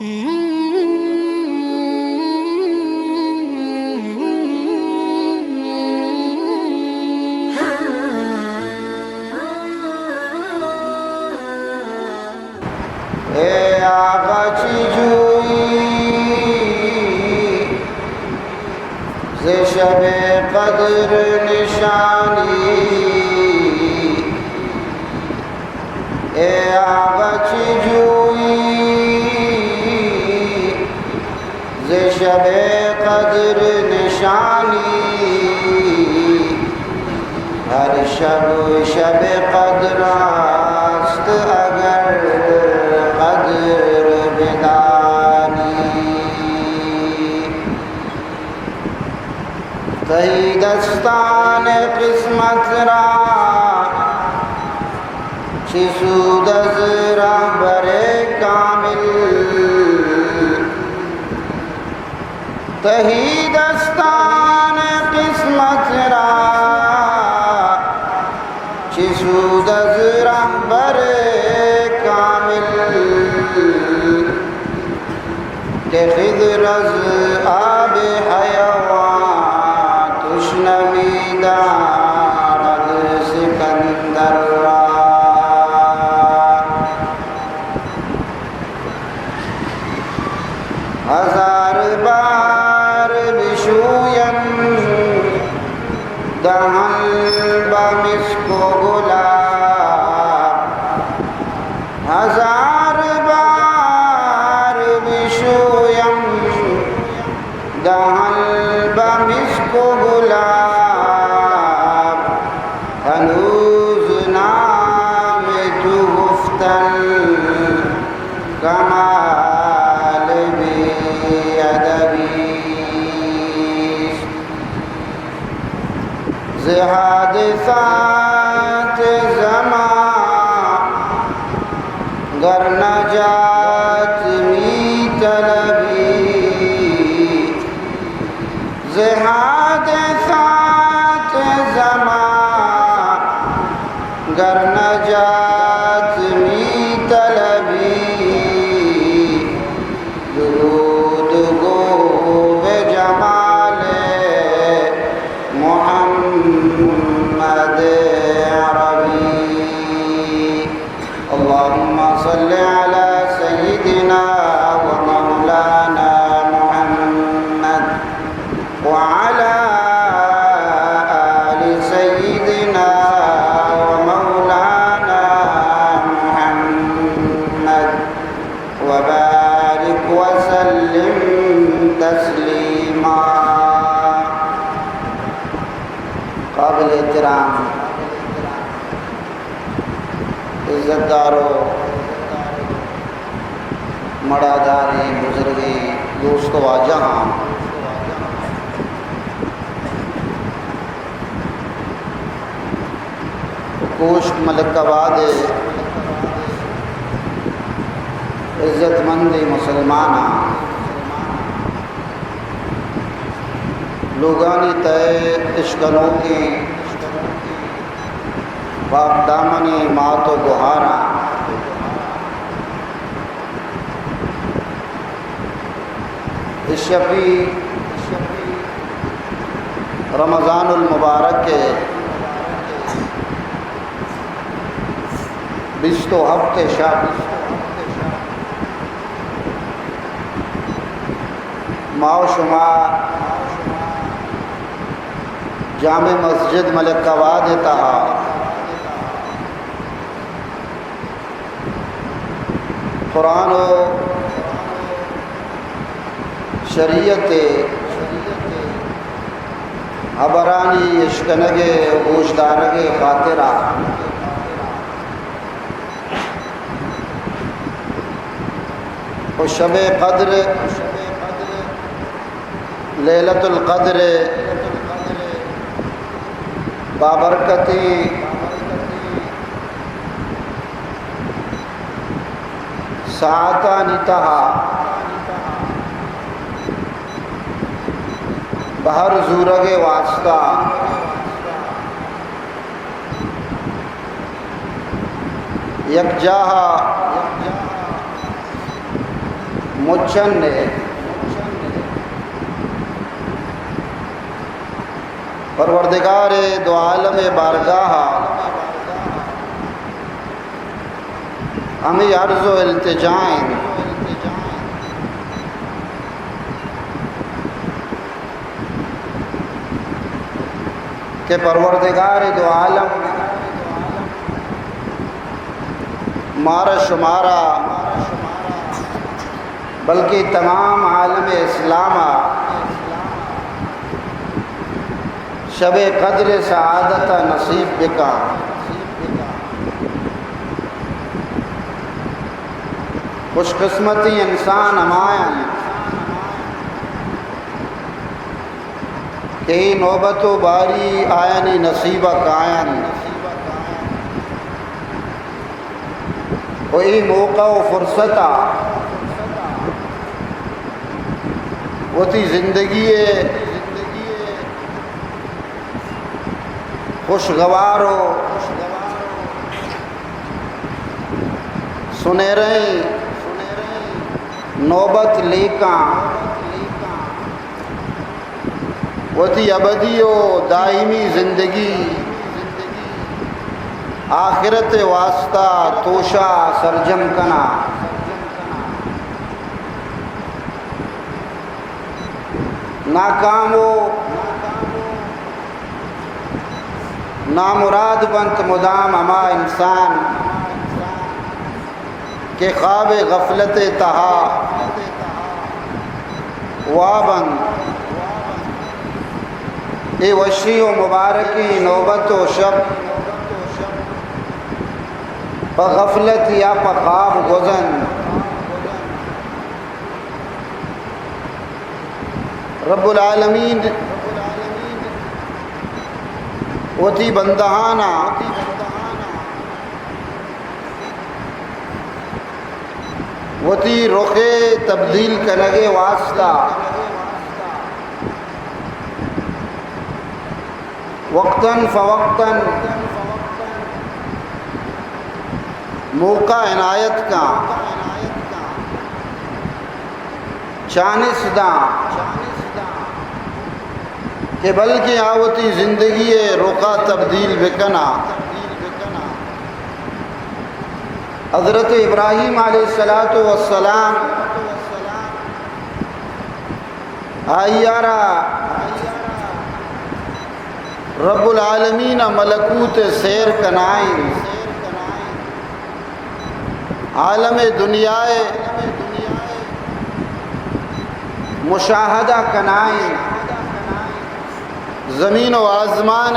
اے آقا چی جوئی ز شب قدر نشانی، اے آقا چی جوئی ز شب قدر نشانی، ہر شب شب قدر است اگر قدر بدانی، تہی دستان قسمت را چی سود از رهبر کامل، تہی دستان قسمت را چی سود از رهبر کامل، کہ خضر از آب حیوان تشنمی دارد سکندر را، ہزار بار بشویم دهن بمسک و گلاب، ہزار بار بشویم دهن بمسک و گلاب، هنوز نام تو گفتن کمال بی ادبی، ز حادثات زمان گر نجات می طلبی، ز حادثات زمان گر نجات می طلبی، درود گو به جمال محمد عربی، اللهم صل على سيدنا ومولانا محمد وعلى آل سيدنا ومولانا محمد وبارك وسلم تسليما۔ قابل احترام عزت دارو، مڑاداری بزرگی دوستو آجہاں، کوشت ملک آباد عزت مندی مسلمانہ لوگانی تے اشکنوں کی باپ دامنی مات و گہارا، اس شبی رمضان المبارک کے 20 ہفتے شب ماؤ شمار جامع مسجد ملک آباد تہا قرآن و شریعت عبرانی اشکنگے گوشدارگے خاطرہ و شب قدر لیلت القدر بابرکتی ساعتانی تہا بہر زورگ واسطہ یک جاہا مچھن نے پروردگار دو عالم بارگاہ ہمیں عرض و التجائیں کہ پروردگار دو عالم مارا شمارا بلکہ تمام عالم اسلامہ شب قدر سعادت نصیب بکا خوش قسمتی انسان ہمائن کہ ہی نوبت و باری آئنی نصیبہ کائن وہی موقع و فرصتہ وہ تھی زندگی خوشگوارو سنہریں نوبت لیکاں وہ تھی ابدی و دائمی زندگی آخرت واسطہ توشا سرجم کنا ناکام و نامراد بنت مدام اما انسان کہ خواب غفلت تہا وابن اے وشی و مبارکی نوبت و شب غفلت یا خواب گزن رب العالمین وتی بندہانا وتی رخ تبدیل کنگے واسطہ وقتاً فوقتاً موقع عنایت کا چانسداں کہ بلکہ آوتی زندگی رخا تبدیل بکنا حضرت ابراہیم علیہ السلام آئیارا رب العالمین ملکوت سیر کنائیں عالم دنیا مشاہدہ کنائیں زمین و آسمان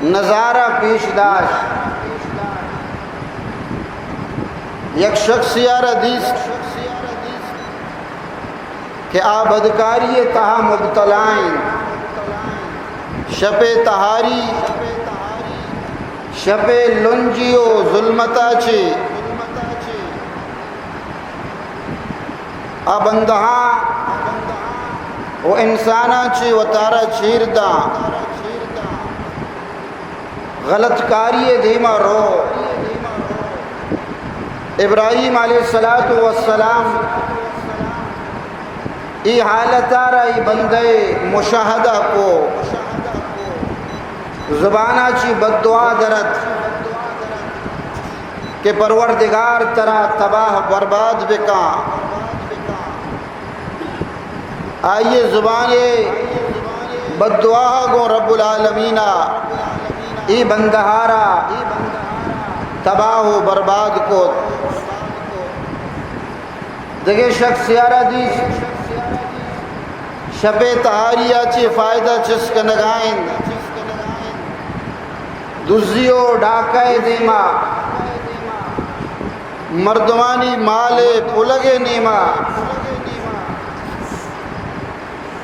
نظارہ پیش داشت یک شخص یار حدیث کہ آبدکاری تہا مبتلائیں شپ تہاری شپ لنجی و ظلمتا چی آبندہاں و انسانا چی و تارا چیر دا غلط کاری دیما رو ابراہیم علیہ السلام ای حالتا رئی بندے مشاہدہ کو زبانہ چی بد دعا درت کہ پروردگار ترا تباہ برباد بکا آئیے زبانے بد دعا گو رب العالمین ای بندہارا تباہ و برباد کو دیکھے شخص یارہ دیس شب تہاریہ چی فائدہ چسک نگائیں دزیو ڈاکے دیما مردمانی مال پلگے نیما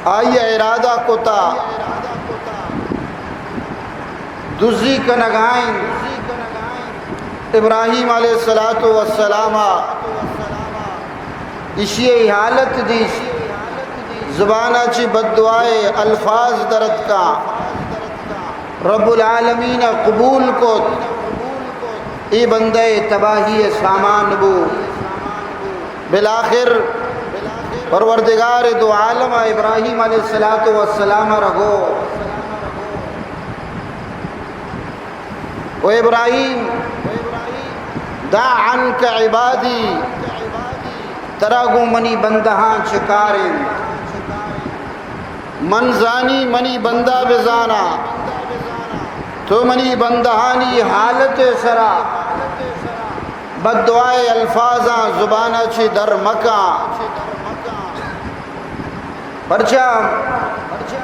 آئیے ارادہ کتا دزی کنگائیں ابراہیم علیہ السلام اسی حالت دیس زبانہ چی بد دعائے الفاظ درد کا رب العالمین قبول کو ای بندے تباہی سامان بو بالآخر پروردگار دو عالم ابراہیم علیہ السلام رہو و ابراہیم دع عنک عبادی تراغو منی بندہاں چکارن من زانی منی بندہ بزانا تو منی بندہانی حالت سرا بد دعائے الفاظاں زبانہ چی در مکاں پرچا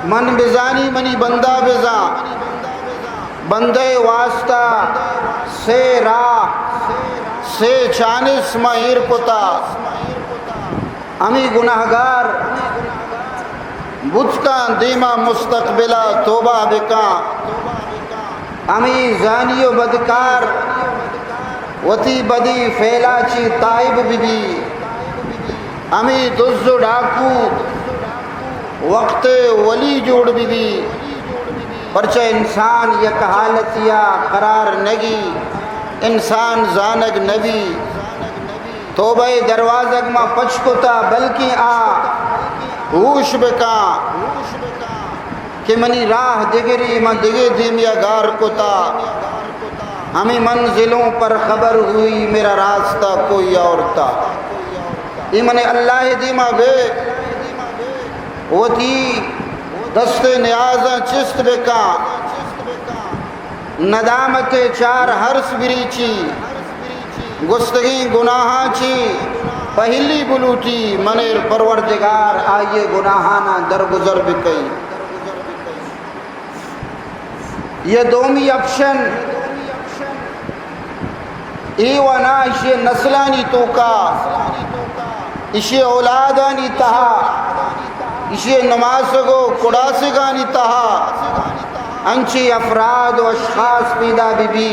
من بزانی منی بندہ بزان بندے واسطہ سے راہ سے چانس مہیر کتا امی گناہگار بچکاں دیما مستقبلہ توبہ بکاں امی زانی و بدکار وتی بدی فیلا چی تائب بی امی دز و ڈاکو وقت ولی جوڑ بی پرچہ انسان یک حالتیا قرار نگی انسان زانگ نبی توبہ دروازگ ما پچکتا بلکہ ہوش بکا کہ منی راہ دگری من دگے دیمیا گار کتا ہمیں منزلوں پر خبر ہوئی میرا راستہ کوئی اور تھا ایمن اللہ دیما بے وہ تھی دست نیازاں چست بکا ندامت چار ہرس بریچی گستگی گناہاں چی پہلی بلوٹی منیر پروردگار آئیے گناہانا درگزر بکئی یہ دومی اپشن ایوانا اسے نسلانی توکا اسے اولادانی تہا اسے نمازگو کڑاسگانی تہا انچی افراد و اشخاص پیدا بی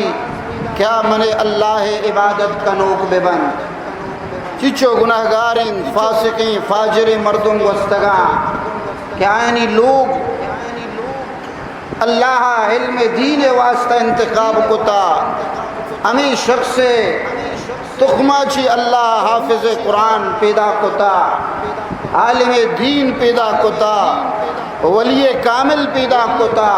کیا منے اللہ عبادت کا نوک بے بند چچو گناہگاریں فاسقیں فاجر مردم گستگاں کیا یعنی لوگ اللہ علم دین واسطہ انتخاب کتا امی شخص تخمہ چی اللہ حافظ قرآن پیدا کتا عالم دین پیدا کتا ولی کامل پیدا کتا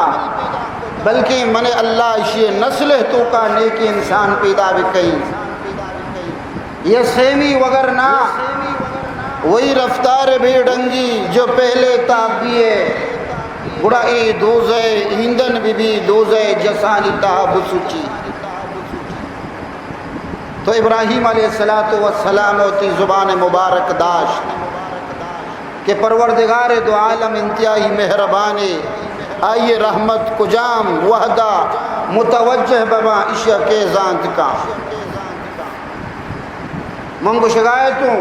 بلکہ من اللہ اسی نسل تو کا نیکی انسان پیدا بکئی یہ سیمی وگرنا وہی رفتار بھی ڈنگی جو پہلے تابیے بڑا ای دوزے ایندن بھی دوزے جسانی تاب سوچی تو ابراہیم علیہ السلام ہوتی زبان مبارک داشت کہ پروردگار دو عالم انتہائی مہربانے آئیے رحمت کجام وحدہ متوجہ بما اشیاء کے زانت کا منگو شگایتوں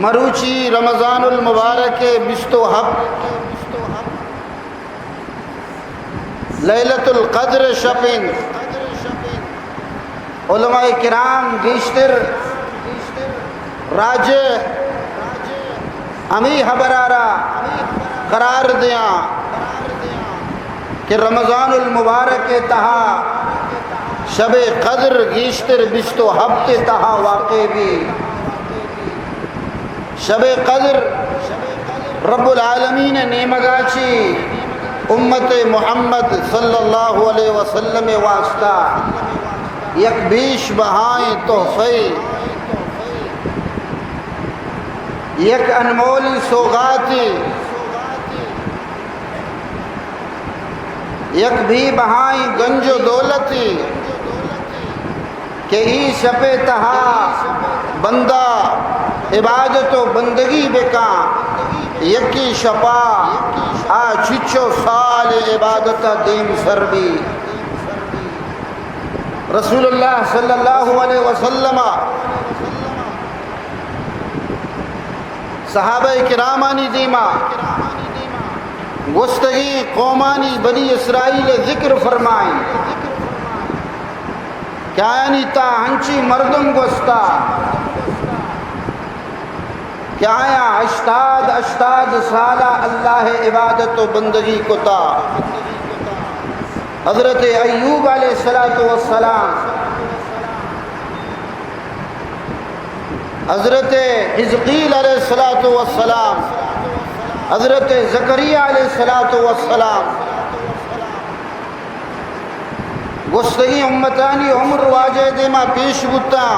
مروچی رمضان المبارک بستو حب لیلت القدر شپن علماء کرام گیشتر راجع امی حبرارا قرار دیاں کہ رمضان المبارک تہا شب قدر گیشتر بستو ہفتے تہا واقع بھی شب قدر رب العالمین نیمگاچی امت محمد صلی اللہ علیہ وسلم واسطہ یک بیش بہائیں تحفے یک انمولی سوغاتی یک بھی بہائیں گنج و دولتی کہ ای شپ تہا بندہ عبادت و بندگی بکا یکی شپا آ چچو سال عبادت دیم سر بھی رسول اللہ صلی اللہ علیہ وسلم صحابہ کرامانی دیما گستگی قومانی بنی اسرائیل ذکر فرمائیں کیا یعنی تا ہنچی مردم گستا کیا آیا اشتاد سالہ اللہ عبادت و بندگی کو تا حضرت ایوب علیہ السلام حضرت حزقیل علیہ السلام، حضرت زکریا علیہ السلام گستگی امتانی عمر واجہ دیما پیش بتا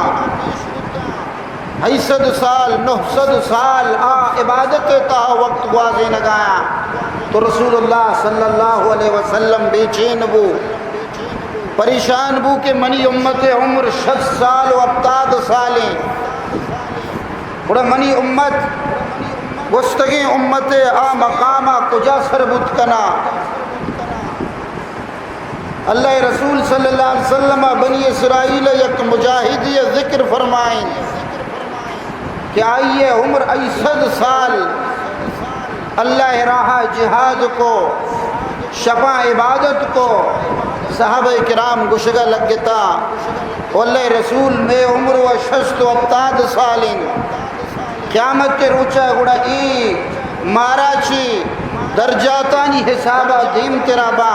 800 سال 900 سال عبادت تا وقت گوازے نگایا تو رسول اللہ صلی اللہ علیہ وسلم بے چین بو، پریشان بو کہ منی امت عمر 60 سال و 70 سالیں بڑا منی امت گستگی امت مقامہ کجا سربت کنا۔ اللہ رسول صلی اللہ علیہ وسلم بنی اسرائیل یک مجاہدی ذکر فرمائیں کہ آئیے عمر 80 سال اللہ راہ جہاد کو شفا عبادت کو صحابہ کرام گشگا لگتا، اللہ رسول میں عمر و 60 سال قیامت کے روچا گڑا ای مارا چی درجاتانی حسابہ دیم تیرا با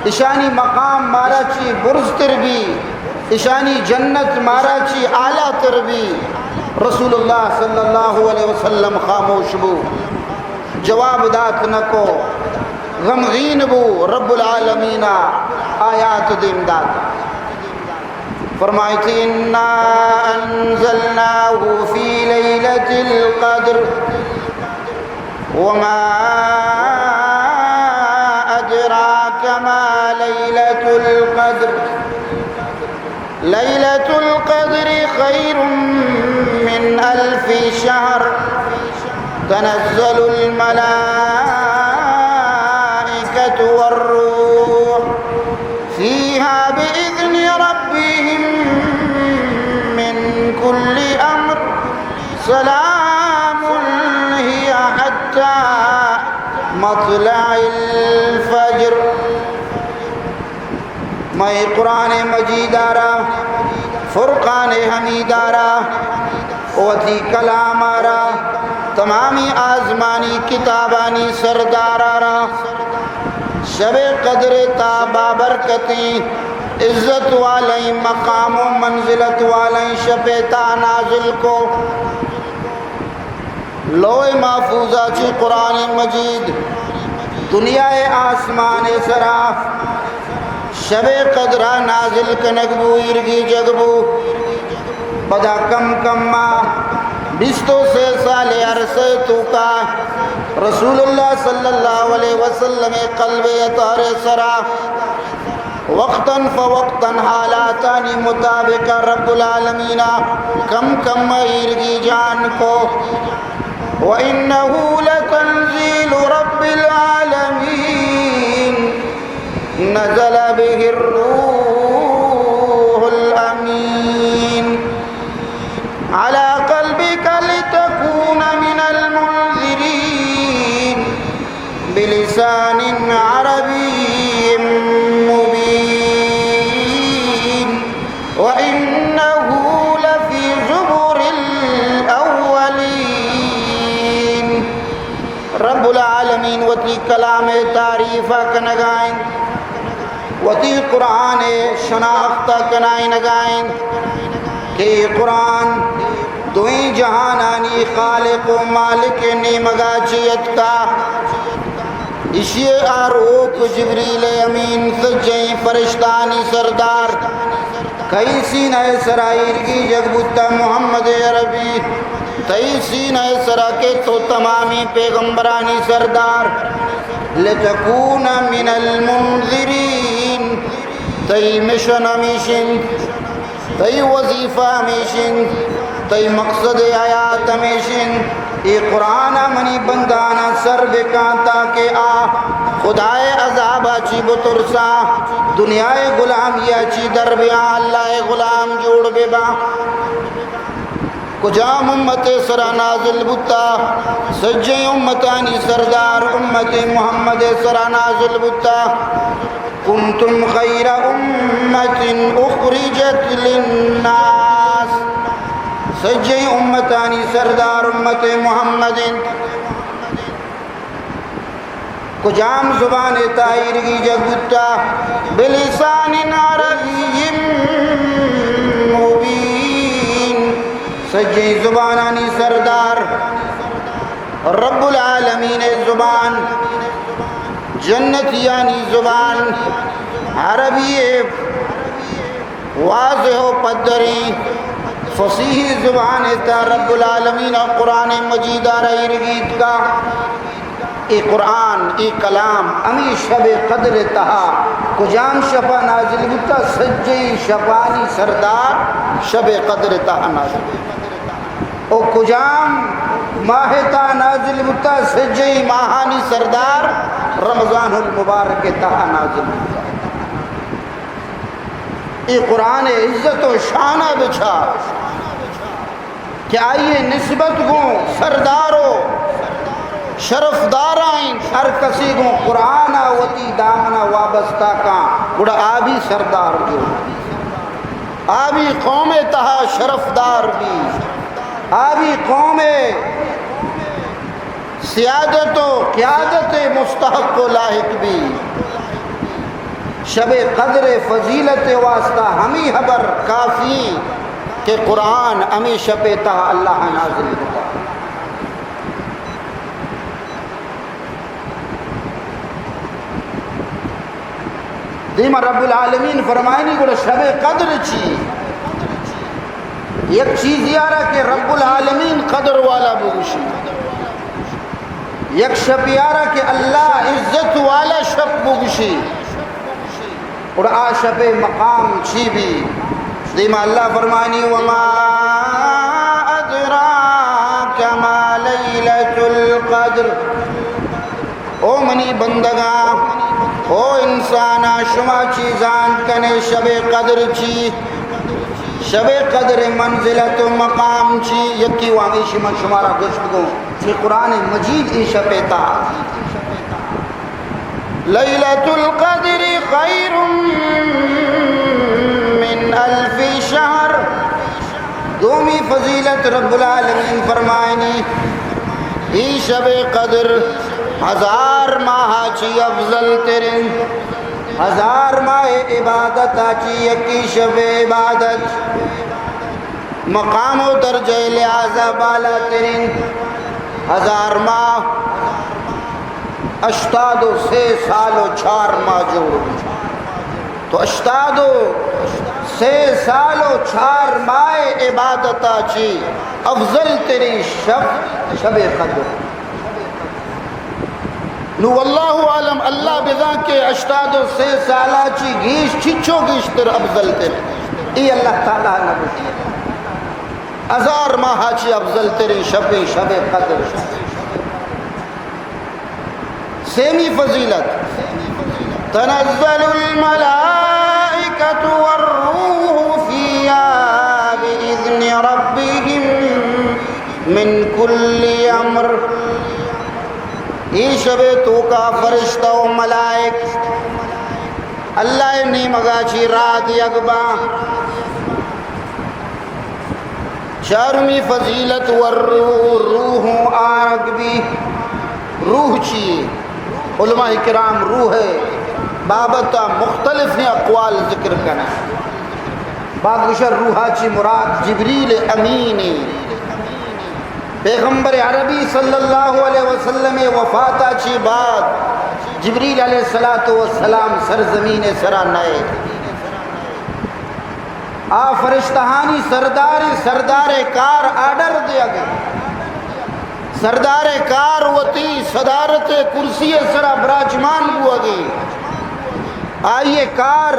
اشانی مقام مارا چی برز تر بھی اشانی جنت مارا چی اعلیٰ تر بھی۔ رسول اللہ صلی اللہ علیہ وسلم خاموش بو، جواب دات نکو، غمغین بو، رب العالمین آیات دیم داتا فرمائی تھی اِنَّا أَنزَلْنَاهُ فِي لَيْلَةِ الْقَدْرِ وَمَا أَدْرَاكَ مَا لَيْلَةُ الْقَدْرِ لَيْلَةُ الْقَدْرِ خَيْرٌ مِّنْ أَلْفِ شَهْرٍ تَنَزَّلُ الْمَلَائِكَةُ وَالرُّوحُ فِيهَا بِإِذْنِ رَبِّهِمْ مِنْ كُلِّ أَمْرٍ سَلَامٌ هِيَ حَتَّى مطلع الفجر۔ میں قرآن مجید آرا فرقان حمید آرا اوتھی کلام آرا تمامی آزمانی کتابانی سردار آرا شب قدر تا بابرکتی عزت والی مقام و منزلت والی شب تا نازل کو لوح محفوظہ چی قرآن مجید دنیا آسمان سرا شب قدرہ نازل کنگبو ارگی جگبو بدا کم کم ماہ 23 سال عرصے تو کا رسول اللہ صلی اللہ علیہ وسلم قلب اطہر سرا وقتاً فوقتاً حالاتانی مطابق رب العالمین کم کم ارگی جان کو وَإِنَّهُ لَتَنزِيلُ رَبِّ الْعَالَمِينَ نَزَلَ بِهِ الرُّوحُ الْأَمِينُ عَلَى قَلْبِكَ لِتَكُونَ مِنَ الْمُنذِرِينَ بِلِسَانٍ عَرَبِيٍّ مُبِينٍ وَإِنَّهُ لَفِي زُبُرِ الْأَوَّلِينَ۔ رب العالمین وتی کلام تعریفہ کنگائیں وتی قرآن شناختہ کنائیں نگائیں کہ قرآن دوئیں جہانانی خالق و مالک نیمگا چیت کا اسی آروک جبریل امین سجیں فرشتانی سردار کئی سینہ سرائیر کی جگبتا محمد عربی تئی سینہ سرا کے تو تمامی پیغمبرانی سردار لتکون من المنذرین تئی مشن ہمیشن تئی وظیفہ ہمیشن تئی مقصد آیات ہمیشن ای قرآن منی بندانا سر بکانتا کہ آ خدای عذابہ چی بترسا دنیای غلامیہ چی دربیاں اللہ غلام جوڑ بے با کجام امت سرا نازل بتا سجے امتانی سردار امت محمد سرا نازل بتا کنتم خیر امت اخرجت للناس سجے امتانی سردار امت محمد کجام زبان تائر کی جگتا بلسان عربی مبین سجی زبانانی سردار رب العالمین زبان جنت یعنی زبان عربی واضح و پدری فصیح زبان تا رب العالمین قرآن مجید رہی رگیت کا ای قرآن ای کلام امی شب قدر تہا کجام شفا نازل بتا سجی شفانی سردار شب قدر تہا نازل او کجام ماہ تا نازل بتا سجی ماہانی سردار رمضان المبارک تہا نازل بتا ای قرآن عزت و شانہ بچھا کہ آئیے نسبت گوں سردارو شرفدارائیں ہر کسی گوں قرآن وتی دامنا وابستہ کان بڑا آبی سردار جو آبی قوم تہا شرفدار بھی آبی قوم سیادت و قیادت مستحق و لاحق بھی شب قدر فضیلت واسطہ ہمیں حبر کافی کہ قرآن ہمیں شب تہا اللہ نازل ہوتا دیما رب العالمین فرمائنی گوڑا شب قدر چی ایک چیز یارا کہ رب العالمین قدر والا بگوشی یک شب یارا کہ اللہ عزت والا شب بگوشی اور آ شب مقام چی بھی دیما اللہ فرمائنی وما ادراک ما لیلۃ القدر او منی بندگاں او انسانا شما چیزان کنے شب قدر چی شب قدر منزلت و مقام چی یکی وامی شمارا گشت گو یہ قرآن مجید ای شپیتا لیلۃ القدر خیر من الف شہر دومی فضیلت رب العالمین فرمائنی ای شب قدر 1000 ماہ چی افضل ترین 1000 ماہ عبادت چی یکی شب عبادت مقام و درجہ لحاظہ بالا ترین 1000 ماہ 83 سال و 4 ماہ جوڑ تو 83 سال و 4 ماہ عبادت چی افضل ترین شب قدر نو واللہ عالم اللہ بذا کے 83 سالہ چی گیش چچو گیش تر افضل تر ای اللہ تعالیٰ نبی 1000 ماہ چی افضل تری شب قدر سیمی فضیلت تنزل الملائکۃ والروح فیہا بإذن ربهم من کل امر ای شب تو کا فرشتہ و ملائک اللہ نی مگاچی رات یکبا چارمی فضیلت والروح آگ بھی روح چیئے علماء کرام روح ہے بابتا مختلف اقوال ذکر کرنا باقشر روحا چی مراد جبریل امینی پیغمبر عربی صلی اللہ علیہ وسلم وفاتا چی بعد جبریل علیہ السلام سرزمین سرا نئے آ فرشتہانی سردار کار آڈر دیا گیا سردار کار وتی صدارت کرسی سرا براجمان ہوا گئی آئیے کار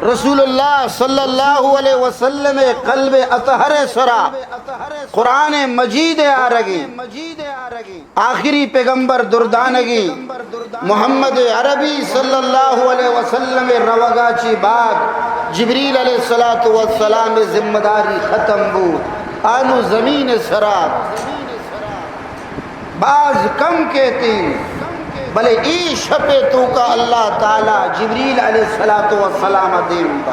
رسول اللہ صلی اللہ علیہ وسلم قلب اطہر سرا قرآن مجید آرگی آخری پیغمبر دردانگی محمد عربی صلی اللہ علیہ وسلم روگا چی بعد جبریل علیہ السلام ذمہ داری ختم بو آنو زمین سرا بعض کم کہتی بلے ای شپے تو کا اللہ تعالی جبریل علیہ السلام دیم با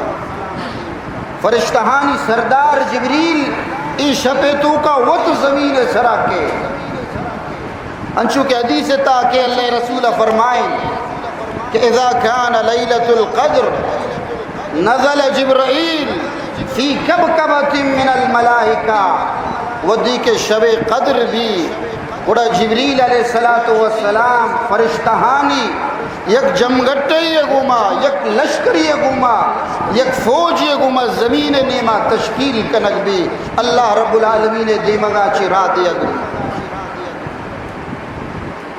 فرشتہانی سردار جبریل ای شپے تو کا وط زمین سرا کے انچو کہ حدیث تا کہ اللہ رسول فرمائیں کہ اذا کان لیلۃ القدر نزل جبرائیل فی کبکبۃ من الملائکہ ودی کے شب قدر بھی گڑا جبریل علیہ السلام فرشتہانی یک جمگٹے یہ گوما یک لشکر یہ گوما یک فوج یہ گوما زمین نیما تشکیل کنک بھی اللہ رب العالمین دیمگا چی را دیا گوما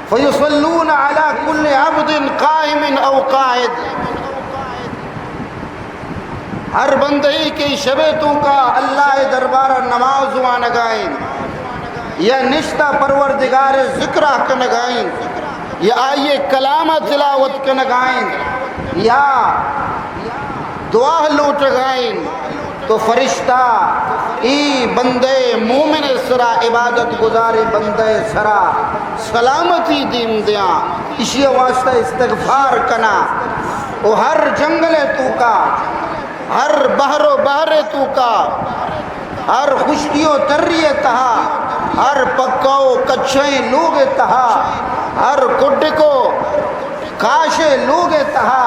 فیصلون علی کل عبد قائم او قائد ہر بندہی کی شبیتوں کا اللہ دربارہ نماز وانگائیں یا نشتہ پروردگار ذکرہ کنگائیں یا آئیے کلامہ تلاوت کنگائیں یا دعا لوٹگائیں تو فرشتہ ای بندے مومن سرا عبادت گزارے بندے سرا سلامتی دیم دیاں اسی واسطہ استغفار کنا او ہر جنگل تو کا ہر بحر و بحر تو کا ہر خشکی و تری تہا ہر پکا و کچھیں لوگ تہا ہر کڈ کو کاشے لوگ تہا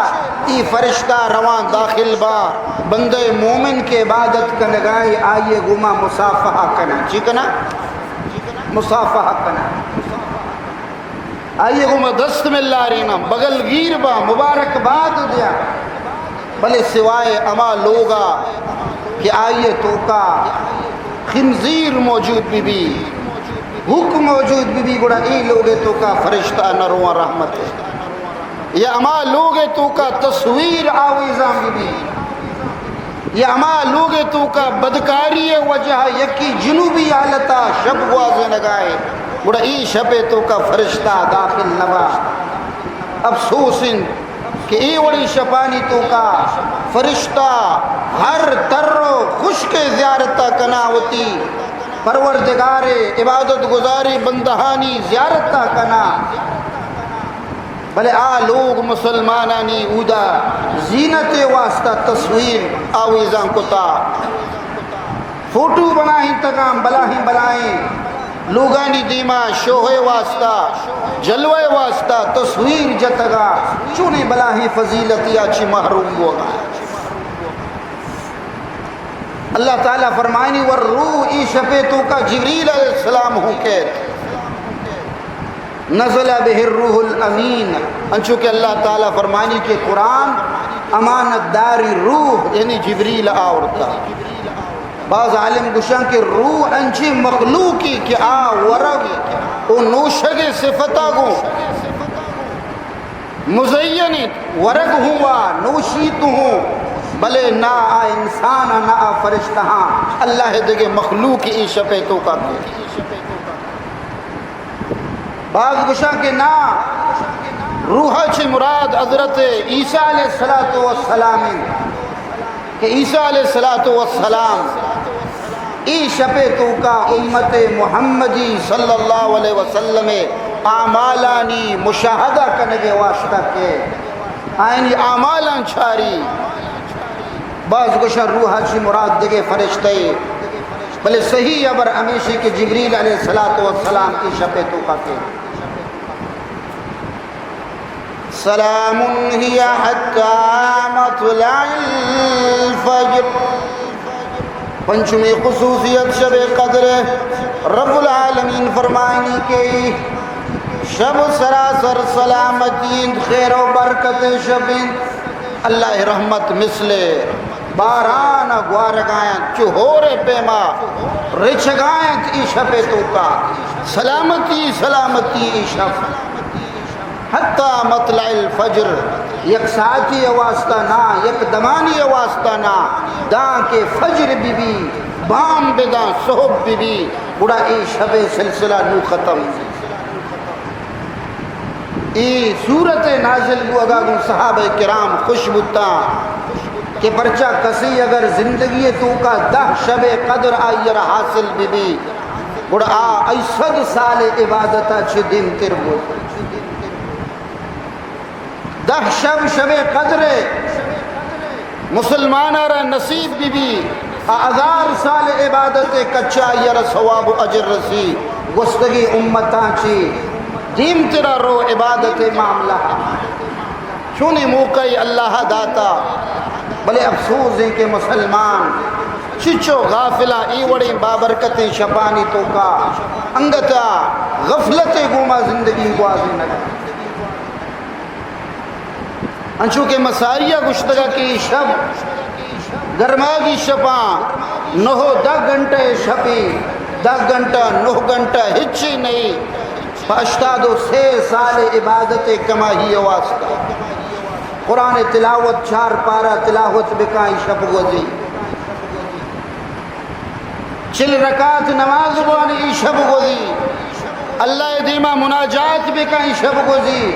ای فرشتہ روان داخل با بندے مومن کے عبادت کنگائی آئیے گما مصافحہ کنا چکنا مصافحہ کنا آئیے گما دست میں اللہ رینا بغل گیر با مبارک باد دیا بلے سوائے اما لوگا کہ آئیے تو کا خنزیر موجود بھی حکم موجود بھی گڑا ای لوگے تو کا فرشتہ نروان رحمت ہے یا اما لوگے تو کا تصویر آویزاں بھی یا اما لوگے تو کا بدکاری وجہ یکی جنوبی حالتا شب واضح لگائے گڑا ای شب تو کا فرشتہ داخل نبا افسوس کہ ای وڑی شپانی تو کا فرشتہ ہر تر خشک زیارتہ کنا ہوتی پروردگار عبادت گزاری بندہانی زیارتہ کنا بلے آ لوگ مسلمانانی اودا زینت واسطہ تصویر آویزاں کتا فوٹو بنائیں تکام بلاہیں بلائیں لوگانی دیما شوہے واسطہ جلوے واسطہ تصویر جتگا چونے بلاہیں فضیلتی آچی محروم ہوگا اللہ تعالیٰ فرمائنی والروح ای شپیتوں کا جبریل علیہ السلام ہوں کہ نزل بہ الروح الامین انچو کہ اللہ تعالیٰ فرمائنی کہ قرآن امانت داری روح یعنی جبریل آورتا بعض عالم گشان کہ روح انچی مخلوقی کہ آ ورگ او نوشگ صفتا گو مزینی ورگ ہوا نوشیت ہوں بلے نا آ انسان نا آ فرشتہ اللہ دگے مخلوق ای شپیتوں کا بعض گشان کہ نا روح چھ مراد حضرت عیسیٰ علیہ السلام کہ عیسیٰ علیہ السلام ای شپیتو کا امت محمدی صلی اللہ علیہ وسلم اعمالانی مشاہدہ کنگے واسطہ کے آئینی اعمالان چھاری بعض گوشہ روحہ چی مراد دگے فرشتے بلے صحیح ابر ہمیشی کہ جبریل علیہ السلام ای شپیتو کا کے سلام ہی حتی مطلع الفجر پنچمی خصوصیت شب قدر رب العالمین فرمائنی کے شب سراسر سلامتی خیر و برکت شب اللہ رحمت مثل باران گوارگائیں چہور پیما رچگائیں ای شب تو کا سلامتی سلامتی ای شب حتی مطلع الفجر یک ساعتی واسطہ نا یک دمانی واسطہ نا دان کے فجر بھی بھی بام بدان صحب بھی بھی بڑا ای شب سلسلہ نو ختم ای صورت نازل بو اگا صحابہ کرام خوش بتا کہ پرچہ کسی اگر زندگی تو کا 10 شب قدر آئیر حاصل بھی بھی بڑا ای 100 سال عبادتا چھ دن تر بو 10 شب قدر مسلمان را نصیب بھی بھی 1000 سال عبادت کچا یر ثواب و اجر رسی گستگی امتاں چی دیم تیرا رو عبادت معاملہ چونے موقعی اللہ داتا بلے افسوس ہیں کہ مسلمان چچو غافلہ ای وڑی بابرکت شپانی تو کا انگتا غفلت گوما زندگی گوازی نگا انچو کہ مسائیہ گشتگا کی شب گرماگی شپاں نہو 10 گھنٹے شپی 10 گھنٹہ 9 گھنٹہ ہچی نہیں پاشتادو 6 سال عبادت کماہی واسطہ قرآن تلاوت 4 پارا تلاوت بکائی شب گوزی 4 رکعت نماز بوانی شب گوزی اللہ دیما مناجات بکائی شب گوزی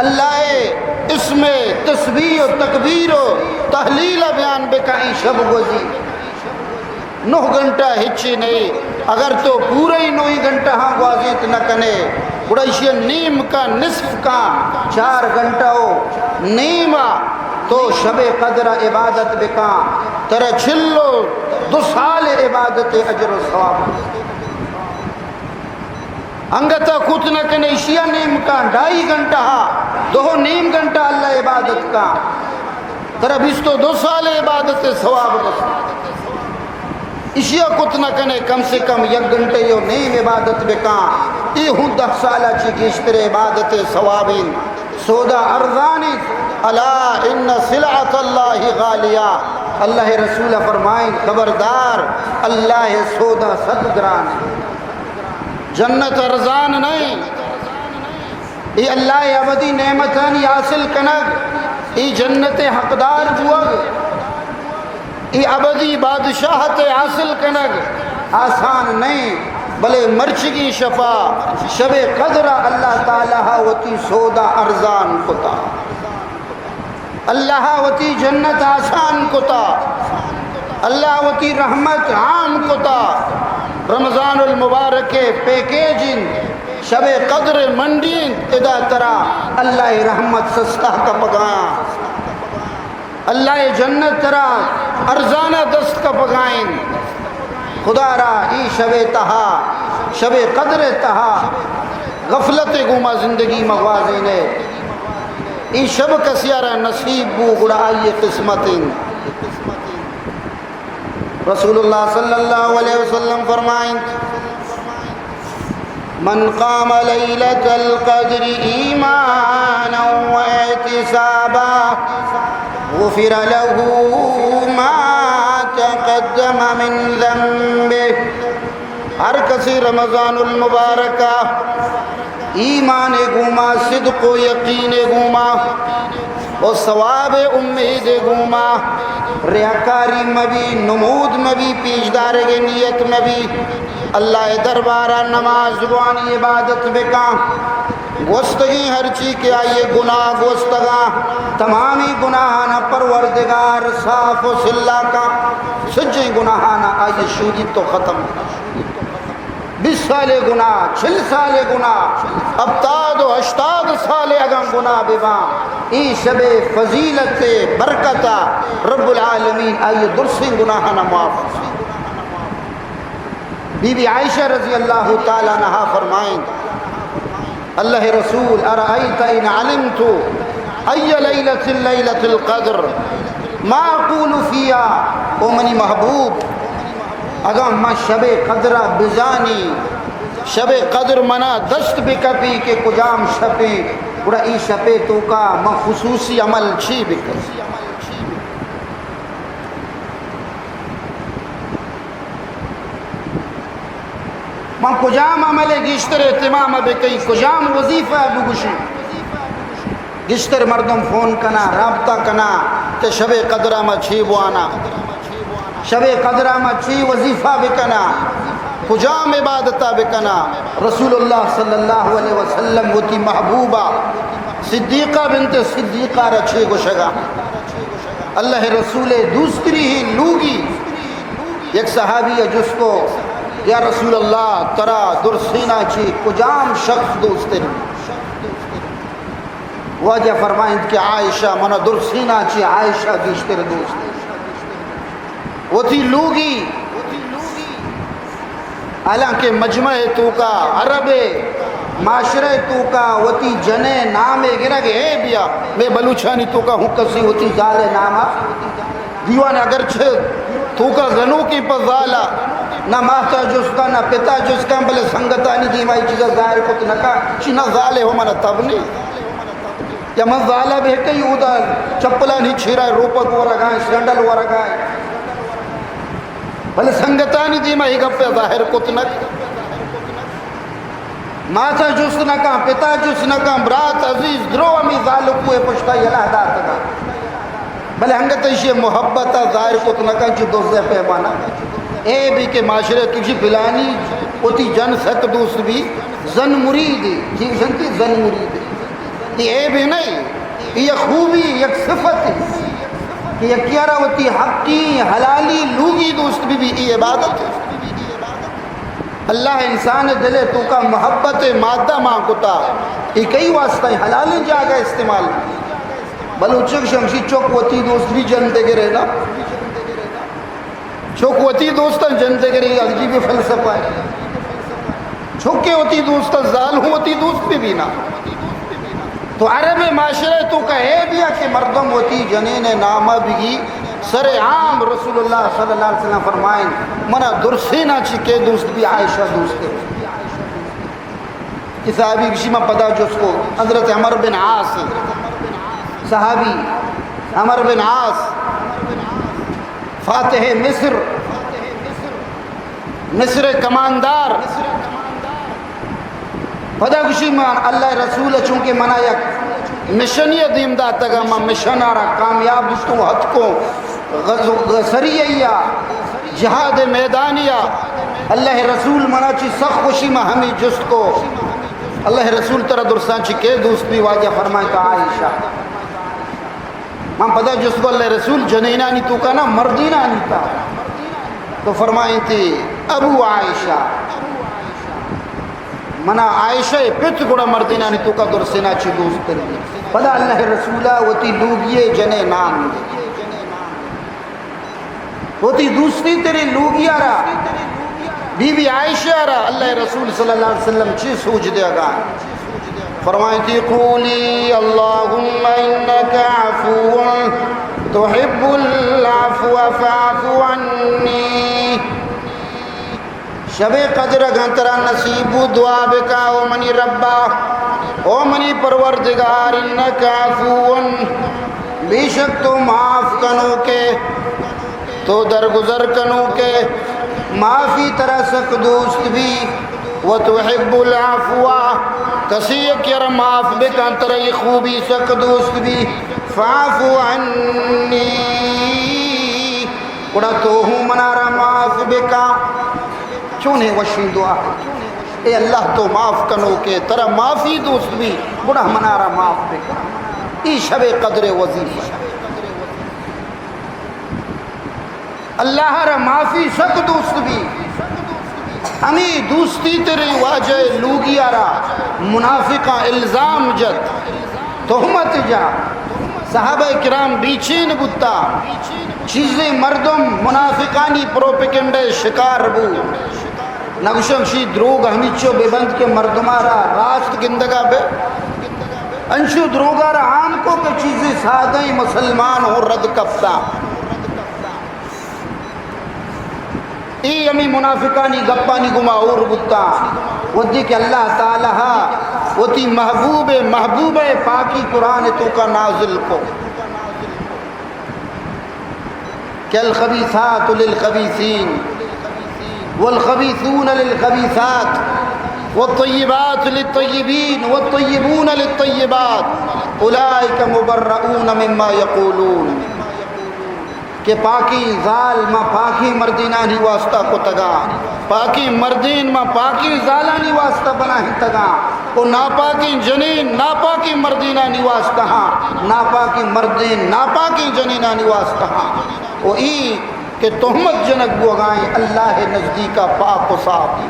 اللہ اس میں تسبیح و تکبیر و تحلیل بیان بکائی شب گوزی 9 گھنٹہ ہچی نہیں اگر تو پورا ہی 9 گھنٹہ ہاں گوازیت نہ کنے بڑھائیشی نیم کا نصف کا 4 گھنٹہ ہو نیمہ تو شب قدر عبادت بکا ترہ چھلو 2 سال عبادت اجر و ثواب انگتا کچھ نہ کنے اشیاء نیم کا 2.5 گھنٹہ 2.5 گھنٹہ اللہ عبادت کا ترہ 2 سال عبادت ثواب بس اشیاء کچھ نہ کنے کم سے کم 1 گھنٹے یو نیم عبادت بکان ای ہوں 10 سالہ چی گشتر عبادت ثوابین سودا ارزانی الا ان سلعت اللہ غالیہ اللہ رسول فرمائیں خبردار اللہ سودا صد گران جنت ارزان نہیں ای اللہ ابدی نعمتانی حاصل کنگ ای جنت حقدار بوگ ای ابدی بادشاہت حاصل کنگ آسان نہیں بلے مرچگی شفا شب قدر اللہ تعالیٰ وتی سودا ارزان کتا اللہ وتی جنت آسان کتا اللہ وتی رحمت عام کتا رمضان المبارک پیکیجن شب قدر منڈین ادا ترا اللہ رحمت سستا کا پگایا اللہ جنت ترا ارزانہ دست کا پگائیں خدا را ای شب تہا شب قدر تہا غفلت گوما زندگی مغوازینے ای شب کسیارہ نصیب بو گڑا آئی قسمتیں رسول اللہ صلی اللہ علیہ وسلم فرمائیں من قام لیلۃ القدر ایمانا و احتسابا غفر له ما تقدم من ذنبه ہر کسی رمضان المبارکہ ایمان گوما صدق و یقین گوما و ثواب امید گوما ریاکاری مبی نمود مبی پیشدار کے نیت مبی اللہ دربارہ نماز وانی عبادت بکا گوستگی ہر چیز کے آئیے گناہ گوستگا تمامی گناہانا پروردگار صاف و صلح کا سجی گناہانا آئیے شودی تو ختم 20 سال گناہ 40 سال گناہ 70 و 80 سال اگم گناہ بیوان ای شب فضیلت برکتا رب العالمین آئیے درسیں گناہانا معاف بی بی عائشہ رضی اللہ تعالیٰ عنہا فرمائیں اللہ رسول ارائیت ان علمت ای لیلت لیلت القدر ما اقول فیا او منی محبوب اگر ما شب قدرہ بزانی شب قدر منا دست بکپی کے کجام شپے بڑا ای شپے تو کا ما خصوصی عمل چھی بکپی من کجام عمل گشتر اہتمام بکئی کجام وظیفہ بگوشی گشتر مردم فون کنا رابطہ کنا کہ شب قدرہ میں چھی بوانا شب قدرہ میں چھی وظیفہ بکنا کجام عبادتہ بکنا رسول اللہ صلی اللہ علیہ وسلم ہوتی محبوبہ صدیقہ بنت صدیقہ رچھے گوشگا اللہ رسول دوسری ہی لوگی ایک صحابی ہے جس کو یا رسول اللہ ترا درسینہ چی کجام شخص دوستن وجہ فرمائیں کہ عائشہ منا درسینہ چی عائشہ گشتر دوست وہ تھی لوگی حالانکہ مجمع تو کا عرب معاشرے تو کا وہ تھی جنے نامے گرہ گے اے بیا میں بلوچانی تو کا ہوں کسی وہ تھی زالے نامہ دیوان اگرچہ تو کا زنو کی پزالا نہ ماتا جس کا نہ پتا جس کا بلے سنگتانی دیمائی چیزا ظاہر کت نکا چی نہ ظالے ہو منا تب نہیں یا من ظالہ بھی کئی اودا چپلا نہیں چھیرا ہے روپک ورہ گائیں سینڈل ورہ گائیں بلے سنگتانی دیمائی گا پہ ظاہر کت نک ماتا جس نکا پتا جس نکا برات عزیز درو امی ظالو کوئے پشتا یلہ داتا گا بلے ہنگت ایشی محبتا ظاہر کت نکا چی دوزے پیمانا اے بھی کہ معاشرے کسی بلانی اتی جن سک دوست بھی زن مریدی جی سنتی زن مریدی یہ بھی نہیں یہ خوبی یک صفت کہ یہ کیا رہا ہوتی حقی حلالی لوگی دوست بھی یہ عبادت ہے اللہ انسان دلے تو کا محبت مادہ ماں کتا یہ کئی واسطہ حلالی جاگہ استعمال بلوچک شمشی چوک وطی دوست بھی جن دے گرے نا چوک وطی دوستا جن دے گرے عجیب فلسفہ ہے چھوکے ہوتی دوست زال ہوتی دوست بھی نا تو عرب معاشرے تو کہے بھی کہ مردم ہوتی جنین نامہ بھی سر عام رسول اللہ صلی اللہ علیہ وسلم فرمائیں منا درسینہ چکے دوست بھی عائشہ دوست ہے کہ صحابی کسی میں پدا جس کو حضرت عمر بن عاص صحابی عمر بن عاص فاتح مصر کماندار پدا کشی میں اللہ رسول چونکہ منا یک مشنی دیم دا تگا ما مشن آرہ کامیاب تو حد کو سریعیہ جہاد میدانیہ اللہ رسول منا چی سخ خوشی میں ہمیں جست کو اللہ رسول ترہ درسان چی کے دوست بھی واجہ فرمائے کا عائشہ ماں پدا جس کو اللہ رسول جنینہ نہیں تو کا نا مردینہ نہیں تا تو فرمائیں تھی ابو عائشہ منا عائشہ پت گوڑا مردینہ نہیں تو کا درسینہ چی دوست کر دی پدا اللہ رسولہ وتی لوگیے جنے نام وتی دوستی تیری لوگیا رہا بی بی عائشہ رہا اللہ رسول صلی اللہ علیہ وسلم چی سوچ دے گا فرمائیں تھی قولی اللہم انکا عفو تحب العفو فاعف عنی شب قدر گھنترا نصیب دعا بکا او منی ربا او منی پروردگار انکا عفو بے شک تو معاف کنو کے تو درگزر کنو کے معافی طرح سک دوست بھی وتحب العفو کسی کر معاف بکا ترہی خوبی سک دوست بھی فاعف عنی اڑا تو ہوں منارا معاف بکا چونے وشی دعا اے اللہ تو معاف کنو کے ترہ معافی دوست بھی بڑا منارا معاف بکا ای شب قدر وظیفہ اللہ را معافی سک دوست بھی ہمیں دوستی تیرے واجہ لوگی آرا منافقہ الزام جد تہمت جا صحابہ کرام بیچین بتا چیزیں مردم منافقانی پروپیکنڈے شکار بو نگشم شی دروگ ہمیچو بے بند کے مردمارا راست گندگا بے انشو دروگارا عام کو کہ چیزیں سادھیں مسلمان ہو رد کفتا ای امی منافقانی گپانی گما اور بتا ودی کہ اللہ تعالیٰ وتی محبوب پاکی قرآن تو کا نازل کو کہ الخبیثات للخبیثین والخبیثون للخبیثات والطیبات للطیبین والطیبون للطیبات اولئک مبرؤون مما یقولون کہ پاکی زال ما پاکی مردینانی واسطہ کو تگا پاکی مردین ما پاکی زالانی واسطہ بنا ہی تگا او ناپاکی جنین ناپاکی مردینانی واسطہ ہاں ناپاکی مردین ناپاکی جنینانی واسطہ ہاں او ای کہ تہمت جنک بوگائیں اللہ نزدیکا پاک و صاف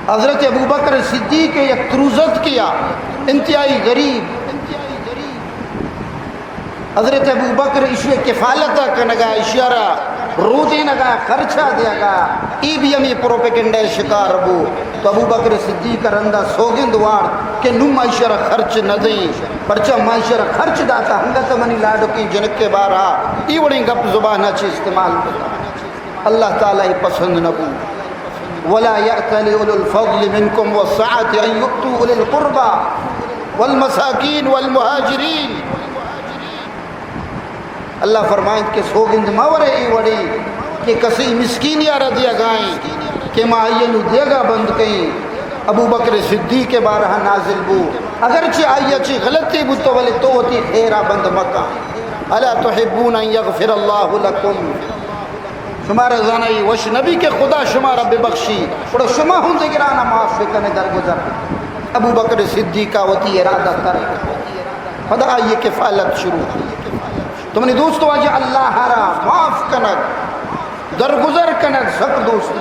حضرت ابوبکر صدیق یک تروزت کیا انتہائی غریب حضرت ابوبکر اشیاء کفالتہ کنگا اشیارہ روزی نگا خرچہ دیا گا ای بھی ہمیں پروپیگنڈے شکار بو تو ابو بکر صدیق رندہ سوگند وار کہ نو معاشرہ خرچ نہ دیں پرچہ معاشرہ خرچ داتا ہنگت منی لاڈو کی جنک کے بارا ای وڑیں گپ زبان اچھی استعمال کرتا اللہ تعالیٰ ہی پسند نہ بو ولا يأتل أولو الفضل منكم والسعة أن يؤتوا أولي القربى والمساکین والمہاجرین. اللہ فرمائیں کہ سوگند مورے ای وڑی کہ کسی مسکین یارہ دیا گائیں کہ معینو دیا گا بند کہیں. ابو بکر صدیق کے بارہ نازل بو اگرچہ آئی اچھی غلطی بو تو ولی تو ہوتی خیرہ بند مکہ. الا تحبون ان یغفر اللہ لکم شمارا زانائی وش نبی کے خدا شمارا بے بخشی اور شما ہوں ذکرانا معاف بکنے درگزر. ابو بکر صدیقہ وتی ارادہ کر خدا یہ کفالت شروع تم نے دوستو آج اللہ ہرا معاف کنک درگزر کنک سب دوست.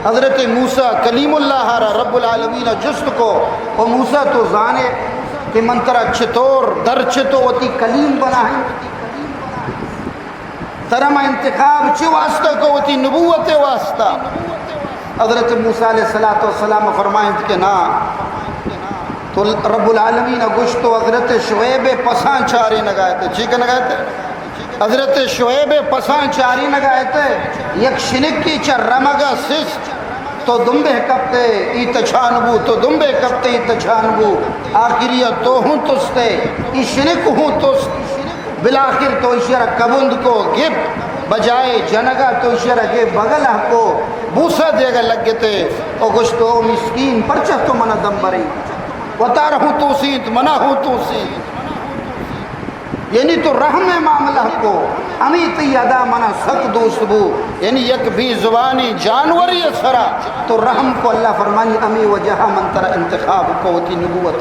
حضرت موسیٰ کلیم اللہ ہرا رب العالمین جست کو اور موسیٰ تو زانے کہ منترہ چھتور در چھتو وتی کلیم بنا ہے ترم انتخاب چی واسطہ کو وتی نبوت واسطہ. حضرت موسیٰ علیہ السلام فرمائیں کہ نا تو رب العالمین گشتو حضرت شعیب پسان چاری نگائے تھے. ٹھیک ہے نگائے تھے حضرت شعیب پسان چاری نگائے تھے یک شنکی چر رمگا سس تو دنبے کپتے ایت چھانبو تو دنبے کپتے ایت چھانبو آخریہ تو ہوں تستے ای شنک ہوں تست بلاخر تو اشارہ کبند کو گپ بجائے جنگا تو اشارہ کے بغل کو بوسا دے گا لگ گتے او گشتو مسکین پرچہ تو منہ دم بری وطار ہوں تو سیت منہ ہوں تو سیت یعنی تو رحم معاملہ کو امیت یادا منہ سک دوست بو یعنی یک بھی زبانی جانوری سرا تو رحم کو اللہ فرمانی امی وجہا منتر انتخاب کو ہوتی نبوت